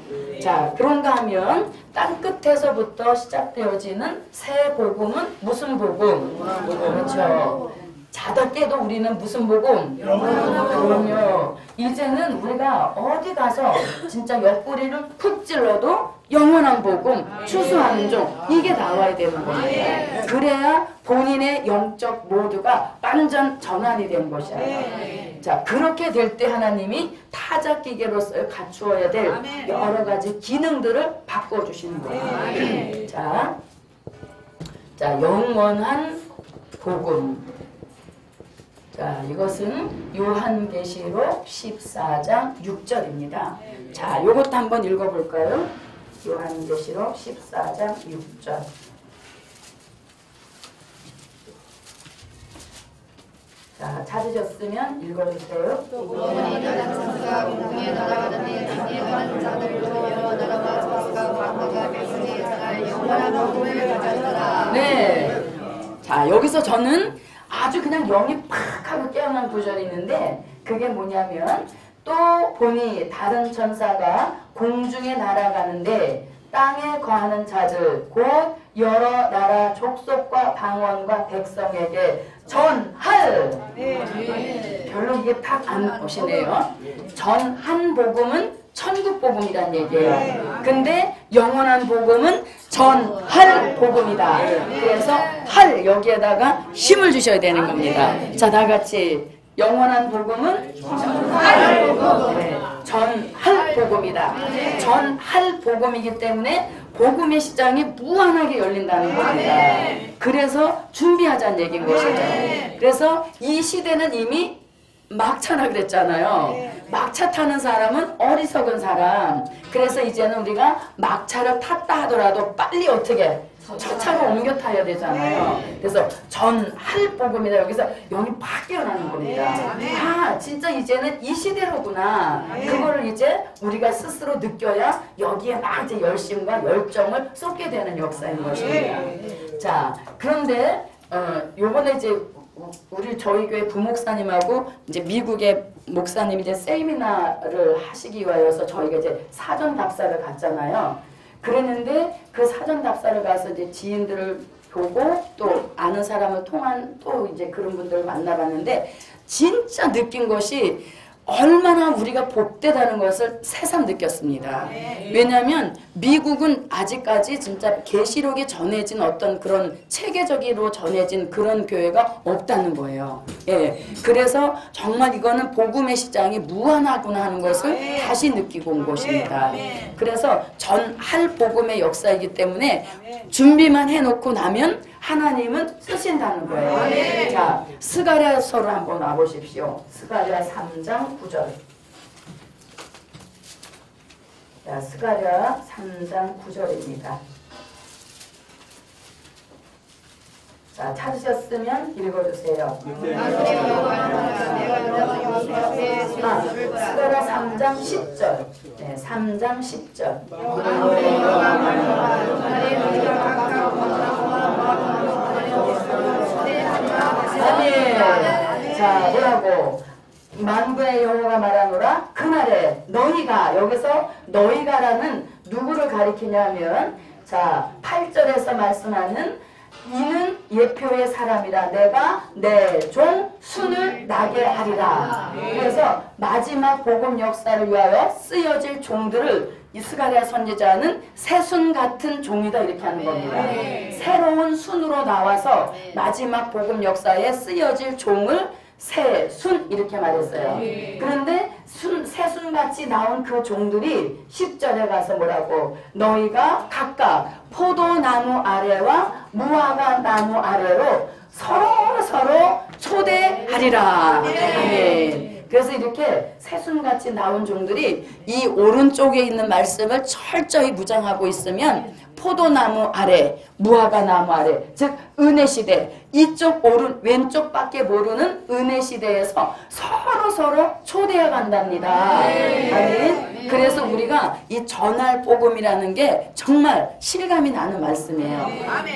자, 그런가 하면 땅끝에서부터 시작되어지는 새 복음은 무슨 복음? 그렇죠. 자다 깨도 우리는 무슨 복음? 그럼요. 이제는 우리가 어디 가서 진짜 옆구리를 푹 찔러도 영원한 복음, 추수하는 종, 이게 나와야 되는 겁니다. 그래야 본인의 영적 모두가 완전 전환이 되는 것이야. 자, 그렇게 될 때 하나님이 타작기계로서 갖추어야 될 여러 가지 기능들을 바꿔주시는 거예요. 자, 영원한 복음. 자, 이것은 요한계시록 14장 6절입니다. 자, 요것도 한번 읽어볼까요? 요한계시록 14장 6절. 자, 찾으셨으면 읽어주세요. 영원히 다른 천사가 공중에 날아가는데 중에 가는 자들로 여러 나라와 장수가 왕국과 백성의 전할 영원한 복음을 가졌더라. 네. 자, 여기서 저는 아주 그냥 영이 팍 하고 깨어난 구절이 있는데, 그게 뭐냐면 또 보니 다른 천사가 공중에 날아가는데 땅에 거하는 자들 곧 여러 나라 족속과 방언과 백성에게 전할. 별로 이게 딱 안 오시네요. 전한 복음은 천국 복음이란 얘기예요. 근데 영원한 복음은 전할 복음이다. 그래서 할 여기에다가 힘을 주셔야 되는 겁니다. 자, 다 같이 영원한 복음은 전할 복음. 네, 전할 복음이다. 전할 복음이기 때문에 복음의 시장이 무한하게 열린다는 겁니다. 그래서 준비하자는 얘기인 것이죠. 그래서 이 시대는 이미 막차라 그랬잖아요. 막차 타는 사람은 어리석은 사람. 그래서 이제는 우리가 막차를 탔다 하더라도 빨리 어떻게 첫 차로 옮겨 타야 되잖아요. 그래서 전할 복음이다. 여기서 영이 팍 깨어나는 겁니다. 아, 진짜 이제는 이 시대로구나. 그거를 이제 우리가 스스로 느껴야 여기에 막 이제 열심과 열정을 쏟게 되는 역사인 것입니다. 자, 그런데 요번에 이제 우리 저희 교회 부목사님하고 이제 미국의 목사님이 이제 세미나를 하시기 위하여서 저희가 이제 사전 답사를 갔잖아요. 그랬는데 그 사전 답사를 가서 이제 지인들을 보고 또 아는 사람을 통한 또 이제 그런 분들을 만나봤는데 진짜 느낀 것이 얼마나 우리가 복되다는 것을 새삼 느꼈습니다. 왜냐하면 미국은 아직까지 진짜 계시록이 전해진 어떤 그런 체계적으로 전해진 그런 교회가 없다는 거예요. 예, 그래서 정말 이거는 복음의 시장이 무한하구나 하는 것을 다시 느끼고 온 것입니다. 그래서 전할 복음의 역사이기 때문에 준비만 해놓고 나면 하나님은 쓰신다는 거예요. 자, 스가랴서로 한번 와보십시오. 스가랴 3장 9절. 자, 스가랴 3장 9절입니다. 자, 찾으셨으면 읽어주세요. 스가랴 3장 10절. 네, 3장 10절. 아멘. 자, 뭐라고? 만군의 여호와가 말하노라. 그날에 너희가, 여기서 너희가라는 누구를 가리키냐면, 자, 8절에서 말씀하는 이는 예표의 사람이라 내가 내 종 순을 나게 하리라. 그래서 마지막 복음 역사를 위하여 쓰여질 종들을 이 스가랴 선지자는 새순 같은 종이다 이렇게 하는 겁니다. 새로운 순으로 나와서 마지막 복음 역사에 쓰여질 종을 새순 이렇게 말했어요. 그런데 새순같이 나온 그 종들이 10절에 가서 뭐라고? 너희가 각각 포도나무 아래와 무화과 나무 아래로 서로 초대하리라. 아멘. 그래서 이렇게 새순같이 나온 종들이 이 오른쪽에 있는 말씀을 철저히 무장하고 있으면 포도나무 아래, 무화과 나무 아래, 즉 은혜 시대, 이쪽 왼쪽밖에 모르는 은혜 시대에서 서로 초대해 간답니다. 아멘. 그래서 우리가 이 전할 복음이라는 게 정말 실감이 나는 말씀이에요.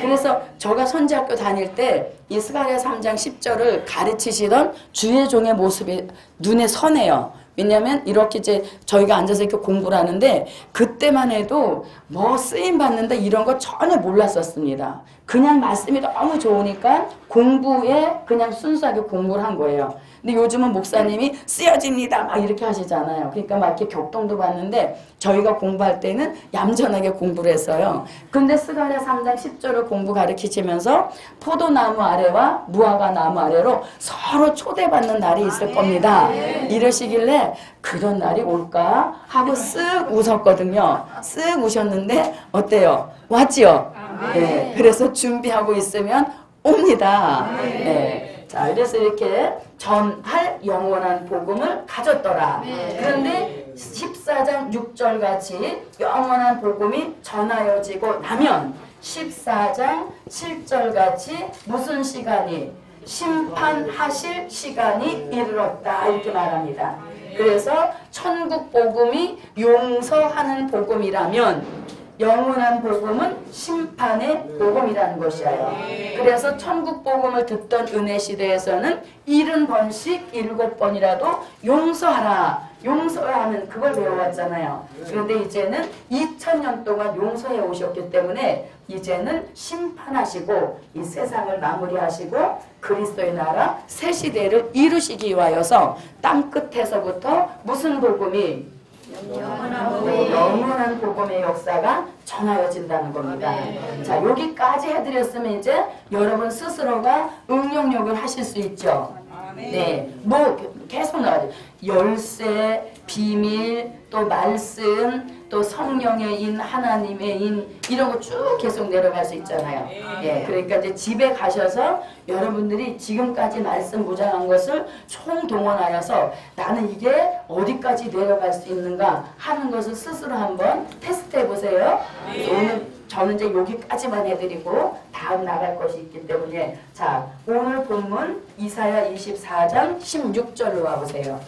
그래서 제가 선지학교 다닐 때 이 스가랴 3장 10절을 가르치시던 주의 종의 모습이 눈에 선해요. 왜냐하면 이렇게 이제 저희가 앉아서 이렇게 공부를 하는데 그때만 해도 뭐 쓰임 받는다 이런 거 전혀 몰랐었습니다. 그냥 말씀이 너무 좋으니까 공부에 그냥 순수하게 공부를 한 거예요. 근데 요즘은 목사님이 쓰여집니다 막 이렇게 하시잖아요. 그러니까 막 이렇게 격동도 받는데 저희가 공부할 때는 얌전하게 공부를 했어요. 근데 스가랴 3장 10절을 공부 가르치시면서 포도나무 아래와 무화과 나무 아래로 서로 초대받는 날이 있을 겁니다. 이러시길래 그런 날이 올까 하고 쓱 웃었거든요. 쓱 우셨는데 어때요? 왔지요? 네, 그래서 준비하고 있으면 옵니다. 네. 자, 그래서 이렇게 전할 영원한 복음을 가졌더라. 그런데 14장 6절 같이 영원한 복음이 전하여지고 나면 14장 7절 같이 무슨 시간이? 심판하실 시간이 이르렀다 이렇게 말합니다. 그래서 천국 복음이 용서하는 복음이라면 영원한 복음은 심판의 복음이라는 것이에요. 그래서 천국 복음을 듣던 은혜 시대에서는 70번씩 7번이라도 용서하라. 용서하는 그걸 배워왔잖아요. 그런데 이제는 2000년 동안 용서해 오셨기 때문에 이제는 심판하시고 이 세상을 마무리하시고 그리스도의 나라 새 시대를 이루시기 위하여서 땅끝에서부터 무슨 복음이? 영원한 복음의 역사가 전하여진다는 겁니다. 자, 여기까지 해드렸으면 이제 여러분 스스로가 응용력을 하실 수 있죠. 네, 뭐 계속 나와요. 열쇠, 비밀, 또 말씀, 또 성령의 인, 하나님의 인 이런 거 쭉 계속 내려갈 수 있잖아요. 예, 그러니까 이제 집에 가셔서 여러분들이 지금까지 말씀 무장한 것을 총동원하여서 나는 이게 어디까지 내려갈 수 있는가 하는 것을 스스로 한번 테스트해 보세요. 오늘 저는 이제 여기까지만 해드리고 다음 나갈 것이 있기 때문에 자, 오늘 본문 이사야 24장 16절로 와보세요.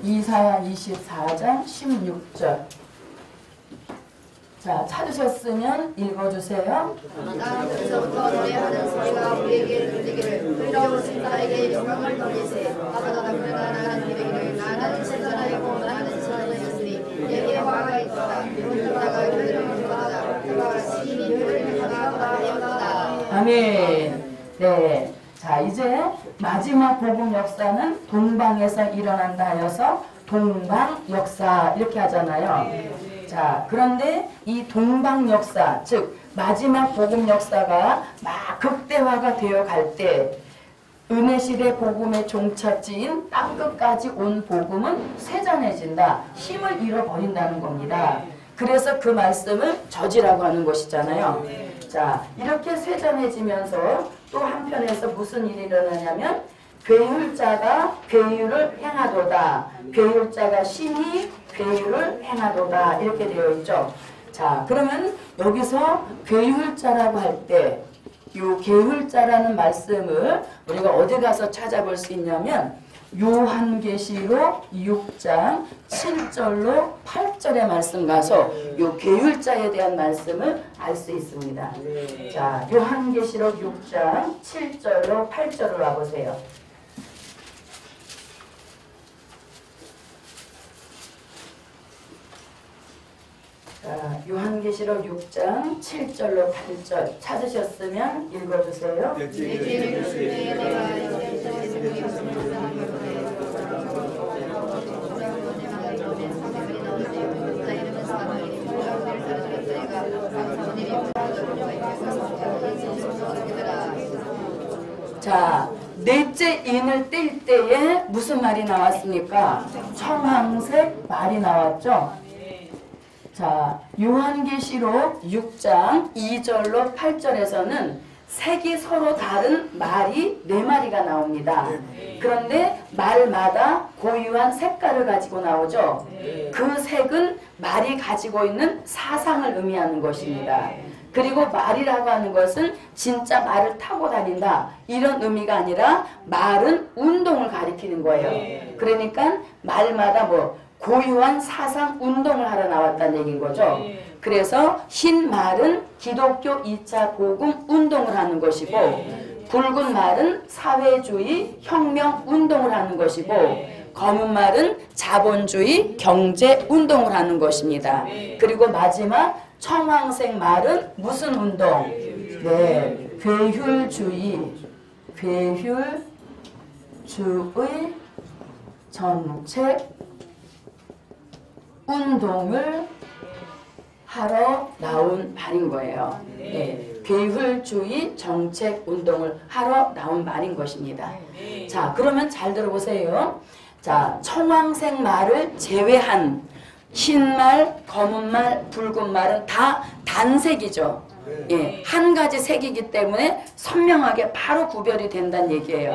이사야 24장 16절. 자, 찾으셨으면 읽어주세요. 땅에서부터 노래하는 소리가 우리에게 들리기를 의로우신 나에게 영광을 돌리세. 아버다 나는 기르기를 나는 신선하였고 나는 신선하였으니 내게 화가 있도다. 그러다가 그들은 그러다 그가 시인이 그를 하나보다 하였도다. 아멘. 네. 자, 이제 마지막 복음 역사는 동방에서 일어난다 하여서 동방 역사 이렇게 하잖아요. 자, 그런데 이 동방 역사, 즉 마지막 복음 역사가 막 극대화가 되어 갈 때 은혜시대 복음의 종착지인 땅끝까지 온 복음은 쇠잔해진다. 힘을 잃어버린다는 겁니다. 그래서 그 말씀을 저지라고 하는 것이잖아요. 자, 이렇게 쇠잔해지면서 또 한편에서 무슨 일이 일어나냐면 괴율자가 괴율을 행하도다. 괴율자가 심히 괴율을 행하도다. 이렇게 되어 있죠. 자, 그러면 여기서 괴율자라고 할 때 이 괴율자라는 말씀을 우리가 어디 가서 찾아볼 수 있냐면 요한계시록 6장 7절로 8절의 말씀 가서 요 괴율자에 대한 말씀을 알 수 있습니다. 자, 요한계시록 6장 7절로 8절로 와보세요. 자, 요한계시록 6장 7절로 8절 찾으셨으면 읽어주세요. 자, 넷째 인을 뗄 때에 무슨 말이 나왔습니까? 청황색 말이 나왔죠. 자, 요한계시록 6장 2절로 8절에서는 색이 서로 다른 말이 4마리가 나옵니다. 그런데 말마다 고유한 색깔을 가지고 나오죠. 그 색은 말이 가지고 있는 사상을 의미하는 것입니다. 그리고 말이라고 하는 것은 진짜 말을 타고 다닌다 이런 의미가 아니라 말은 운동을 가리키는 거예요. 그러니까 말마다 뭐 고유한 사상 운동을 하러 나왔다는 얘기인 거죠. 그래서 흰 말은 기독교 2차 복음 운동을 하는 것이고 붉은 말은 사회주의 혁명 운동을 하는 것이고 검은 말은 자본주의 경제 운동을 하는 것입니다. 그리고 마지막 청황색 말은 무슨 운동? 네, 괴율주의 정책 운동을 하러 나온 말인 거예요. 네, 괴율주의 정책 운동을 하러 나온 말인 것입니다. 자, 그러면 잘 들어보세요. 자, 청황색 말을 제외한 흰 말, 검은 말, 붉은 말은 다 단색이죠. 예, 한 가지 색이기 때문에 선명하게 바로 구별이 된다는 얘기예요.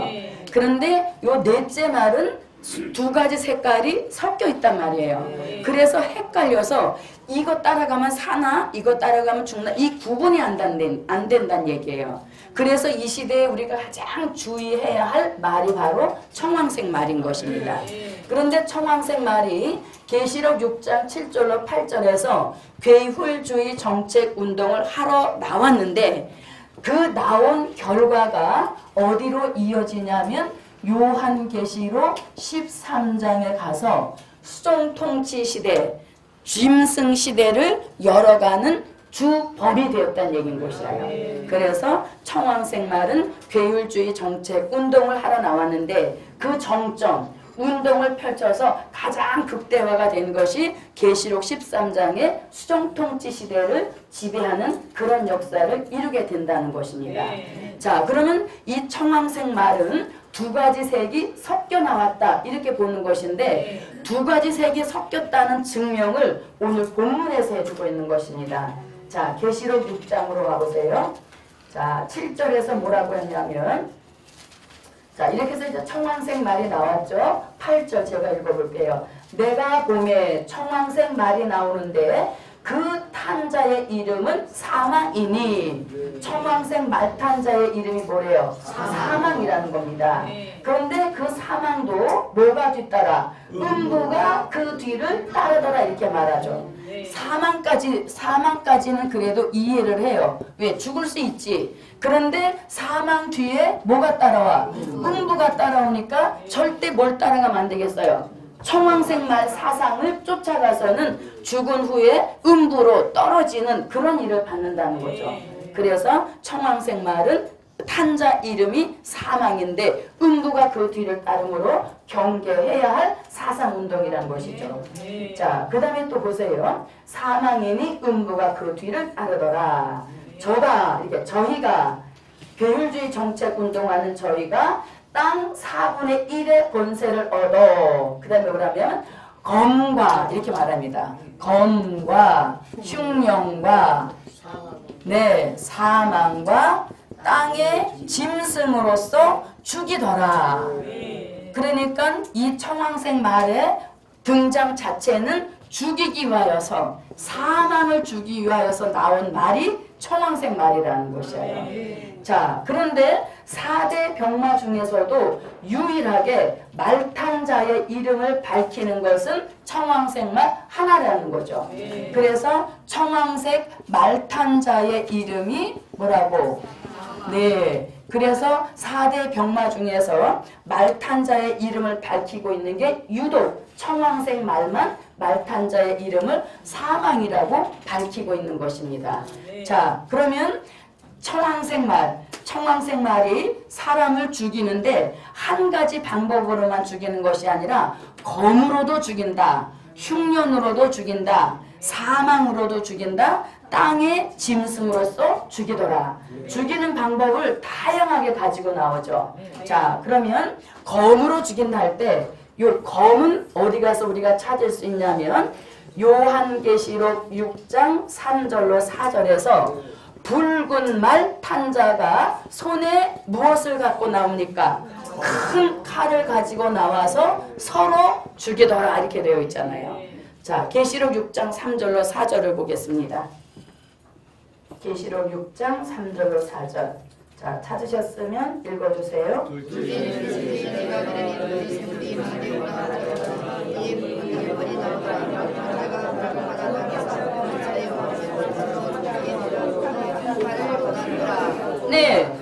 그런데 요 넷째 말은 2가지 색깔이 섞여 있단 말이에요. 그래서 헷갈려서 이거 따라가면 사나 이거 따라가면 죽나 이 구분이 안 된다는 얘기예요. 그래서 이 시대에 우리가 가장 주의해야 할 말이 바로 청황색 말인 것입니다. 그런데 청황색 말이 계시록 6장 7절로 8절에서 괴율주의 정책 운동을 하러 나왔는데 그 나온 결과가 어디로 이어지냐면 요한계시록 13장에 가서 수종통치 시대, 짐승 시대를 열어가는 주범이 되었다는 얘기인 것이에요. 그래서 청황색 말은 괴율주의 정책 운동을 하러 나왔는데 그 정점, 운동을 펼쳐서 가장 극대화가 된 것이 계시록 13장의 수정통치 시대를 지배하는 그런 역사를 이루게 된다는 것입니다. 자, 그러면 이 청황색 말은 두 가지 색이 섞여 나왔다 이렇게 보는 것인데 두 가지 색이 섞였다는 증명을 오늘 본문에서 해주고 있는 것입니다. 자, 계시록 6장으로 가보세요. 자, 7절에서 뭐라고 했냐면, 자, 이렇게 해서 이제 청황색 말이 나왔죠. 8절 제가 읽어볼게요. 내가 봄에 청황색 말이 나오는데 그 탄자의 이름은 사망이니, 청황색 말 탄자의 이름이 뭐래요? 사망이라는 겁니다. 그런데 그 사망도 뭐가 뒤따라? 음부가 그 뒤를 따르더라 이렇게 말하죠. 사망까지는 그래도 이해를 해요. 왜? 죽을 수 있지. 그런데 사망 뒤에 뭐가 따라와? 음부가 따라오니까 절대 뭘 따라가면 안 되겠어요. 청황색 말 사상을 쫓아가서는 죽은 후에 음부로 떨어지는 그런 일을 받는다는 거죠. 그래서 청황색 말은 탄자 이름이 사망인데 음부가 그 뒤를 따르므로 경계해야 할 사상운동이라는 것이죠. 자, 그 다음에 또 보세요. 사망이니 음부가 그 뒤를 따르더라. 이렇게 저희가 배율주의 정책 운동하는 저희가 땅 4분의 1의 권세를 얻어, 그 다음에 뭐라면 검과 이렇게 말합니다. 검과 흉령과 사망과 땅의 짐승으로서 죽이더라. 그러니까 이 청황색 말의 등장 자체는 죽이기 위하여서, 사망을 죽이기 위하여서 나온 말이 청황색 말이라는 것이에요. 자, 그런데 4대 병마 중에서도 유일하게 말탄자의 이름을 밝히는 것은 청황색 말 하나라는 거죠. 그래서 청황색 말탄자의 이름이 뭐라고? 네. 그래서 4대 병마 중에서 말탄자의 이름을 밝히고 있는 게 유독 청황색 말만 말탄자의 이름을 사망이라고 밝히고 있는 것입니다. 자, 그러면 청황색 말이 사람을 죽이는데 한 가지 방법으로만 죽이는 것이 아니라 검으로도 죽인다, 흉년으로도 죽인다, 사망으로도 죽인다, 땅의 짐승으로서 죽이더라. 죽이는 방법을 다양하게 가지고 나오죠. 자, 그러면 검으로 죽인다 할 때 이 검은 어디 가서 우리가 찾을 수 있냐면 요한계시록 6장 3절로 4절에서 붉은 말 탄자가 손에 무엇을 갖고 나옵니까? 큰 칼을 가지고 나와서 서로 죽이더라 이렇게 되어 있잖아요. 자, 계시록 6장 3절로 4절을 보겠습니다. 계시록 6장 3절로 4절. 자, 찾으셨으면 읽어주세요. 네,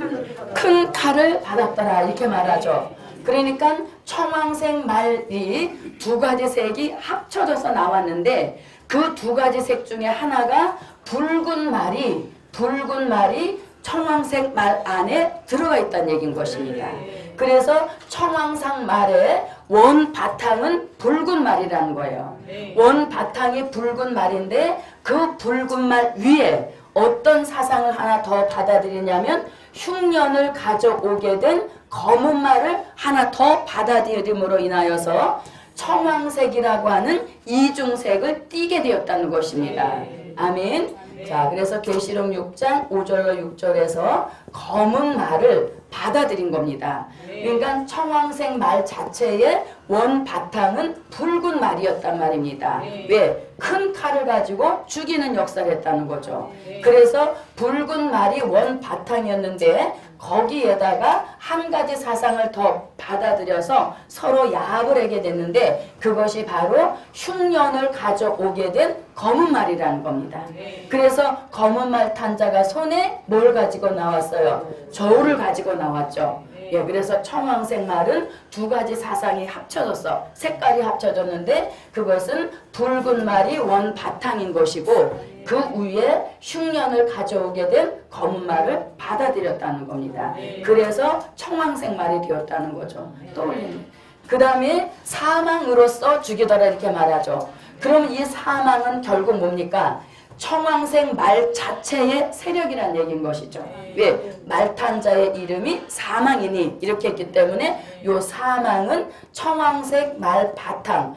큰 칼을 받았더라 이렇게 말하죠. 그러니까 청황색 말이 두 가지 색이 합쳐져서 나왔는데 그 두 가지 색 중에 하나가 붉은 말이 청황색 말 안에 들어가 있다는 얘기인 것입니다. 그래서 청황색 말의 원 바탕은 붉은 말이라는 거예요. 원 바탕이 붉은 말인데 그 붉은 말 위에 어떤 사상을 하나 더 받아들이냐면 흉년을 가져오게 된 검은 말을 하나 더 받아들임으로 인하여서 청황색이라고 하는 이중색을 띠게 되었다는 것입니다. 아멘. 자, 그래서 계시록 6장 5절로 6절에서 검은 말을 받아들인 겁니다. 그러니까 청황색 말 자체의 원 바탕은 붉은 말이었단 말입니다. 왜? 큰 칼을 가지고 죽이는 역사를 했다는 거죠. 그래서 붉은 말이 원 바탕이었는데 거기에다가 한 가지 사상을 더 받아들여서 서로 야합을 하게 됐는데 그것이 바로 흉년을 가져오게 된 검은 말이라는 겁니다. 그래서 검은 말 탄자가 손에 뭘 가지고 나왔어요? 저울을 가지고 나왔죠. 예, 그래서 청황색 말은 두 가지 사상이 합쳐졌어. 색깔이 합쳐졌는데 그것은 붉은 말이 원 바탕인 것이고 그 위에 흉년을 가져오게 된 검은 말을 받아들였다는 겁니다. 그래서 청황색 말이 되었다는 거죠. 떠올리는. 그 다음에 사망으로써 죽이더라 이렇게 말하죠. 그럼 이 사망은 결국 뭡니까? 청황색 말 자체의 세력이라는 얘기인 것이죠. 왜? 말탄 자의 이름이 사망이니 이렇게 했기 때문에 요 사망은 청황색 말 바탕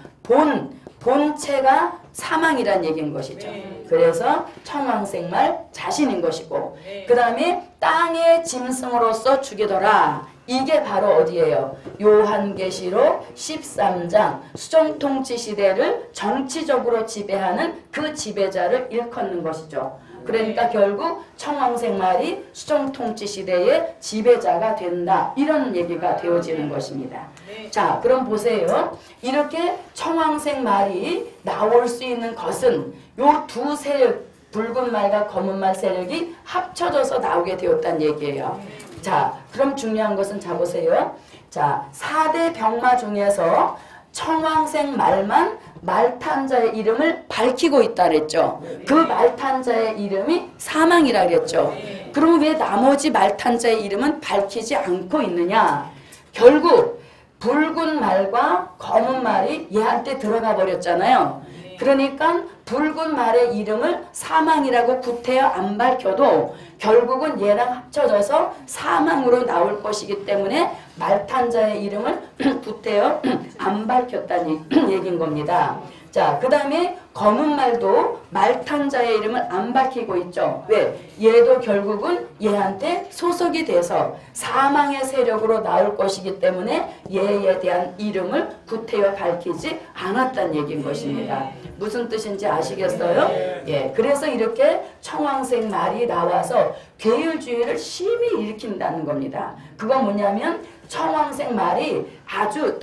본체가 사망이란 얘기인 것이죠. 그래서 청황색 말 자신인 것이고 그 다음에 땅의 짐승으로서 죽이더라. 이게 바로 어디예요? 요한계시록 13장 수정통치 시대를 정치적으로 지배하는 그 지배자를 일컫는 것이죠. 그러니까 결국 청황색 말이 수정통치 시대의 지배자가 된다. 이런 얘기가 되어지는 것입니다. 자, 그럼 보세요. 이렇게 청황색 말이 나올 수 있는 것은 요 두 세력, 붉은 말과 검은 말 세력이 합쳐져서 나오게 되었다는 얘기예요. 자, 그럼 중요한 것은 자 보세요. 자, 4대 병마 중에서 청황색 말만 말탄자의 이름을 밝히고 있다 그랬죠. 그 말탄자의 이름이 사망이라 그랬죠. 그럼 왜 나머지 말탄자의 이름은 밝히지 않고 있느냐? 결국 붉은 말과 검은 말이 얘한테 들어가 버렸잖아요. 그러니까 붉은 말의 이름을 사망이라고 구태여 안 밝혀도 결국은 얘랑 합쳐져서 사망으로 나올 것이기 때문에 말탄자의 이름을 구태여 안 밝혔다는 얘기인 겁니다. 자, 그 다음에 검은 말도 말탄자의 이름을 안 밝히고 있죠. 왜? 얘도 결국은 얘한테 소속이 돼서 사망의 세력으로 나올 것이기 때문에 얘에 대한 이름을 구태여 밝히지 않았다는 얘기인 것입니다. 무슨 뜻인지 아시겠어요? 예, 그래서 이렇게 청황색 말이 나와서 계율주의를 심히 일으킨다는 겁니다. 그건 뭐냐면 청황색 말이 아주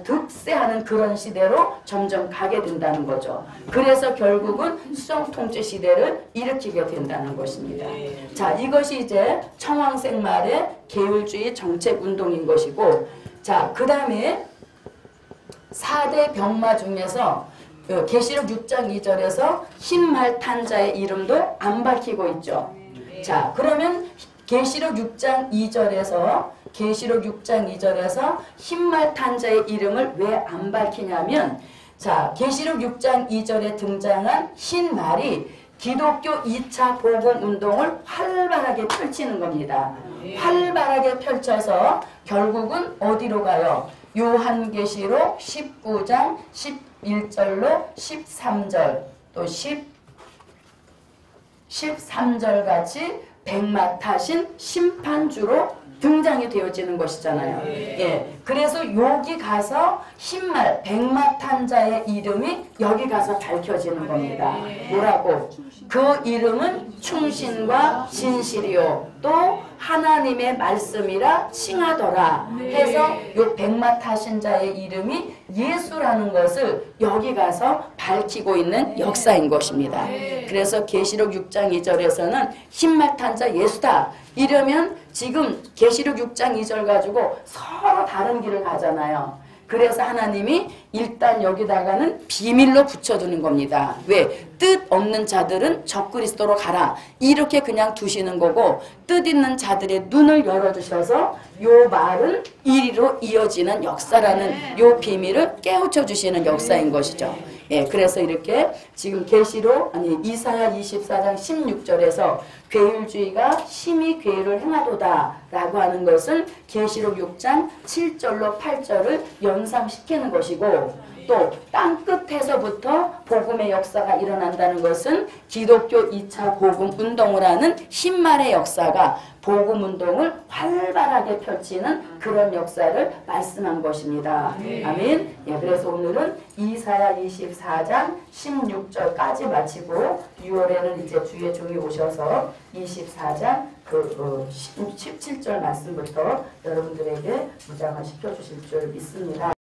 득세하는 그런 시대로 점점 가게 된다는 거죠. 그래서 결국은 수정통치 시대를 일으키게 된다는 것입니다. 자, 이것이 이제 청황색 말의 계율주의 정책운동인 것이고, 자, 그 다음에 4대 병마 중에서 계시록 6장 2절에서 흰말 탄자의 이름도 안 밝히고 있죠. 자, 그러면 계시록 6장 2절에서 흰말 탄자의 이름을 왜 안 밝히냐면, 자, 계시록 6장 2절에 등장한 흰말이 기독교 2차 복음 운동을 활발하게 펼치는 겁니다. 활발하게 펼쳐서 결국은 어디로 가요? 요한계시록 19장 11절로 13절 또 13절 같이 백마 타신 심판주로 등장이 되어지는 것이잖아요. 예, 그래서 여기 가서 흰말 백마 탄 자의 이름이 여기 가서 밝혀지는 겁니다. 뭐라고? 그 이름은 충신과 진실이요 또 하나님의 말씀이라 칭하더라 해서 요 백마 타신 자의 이름이 예수라는 것을 여기 가서 밝히고 있는 역사인 것입니다. 그래서 계시록 6장 2절에서는 흰말 탄 자 예수다 이러면 지금 계시록 6장 2절 가지고 서로 다른 길을 가잖아요. 그래서 하나님이 일단 여기다가는 비밀로 붙여두는 겁니다. 왜? 뜻 없는 자들은 적그리스도로 가라. 이렇게 그냥 두시는 거고 뜻 있는 자들의 눈을 열어주셔서 요 말은 이리로 이어지는 역사라는 요 비밀을 깨우쳐 주시는 역사인 것이죠. 예, 그래서 이렇게 지금 이사야 24장 16절에서 괴율주의가 심히 괴율을 행하도다 라고 하는 것은 계시록 6장 7절로 8절을 연상시키는 것이고 또 땅끝에서부터 복음의 역사가 일어난다는 것은 기독교 2차 복음 운동을 하는 흰말의 역사가 복음 운동을 활발하게 펼치는 그런 역사를 말씀한 것입니다. 아멘. 예, 그래서 오늘은 이사야 24장 16절까지 마치고 6월에는 이제 주의 종이 오셔서 24장 17절 말씀부터 여러분들에게 무장을 시켜주실 줄 믿습니다.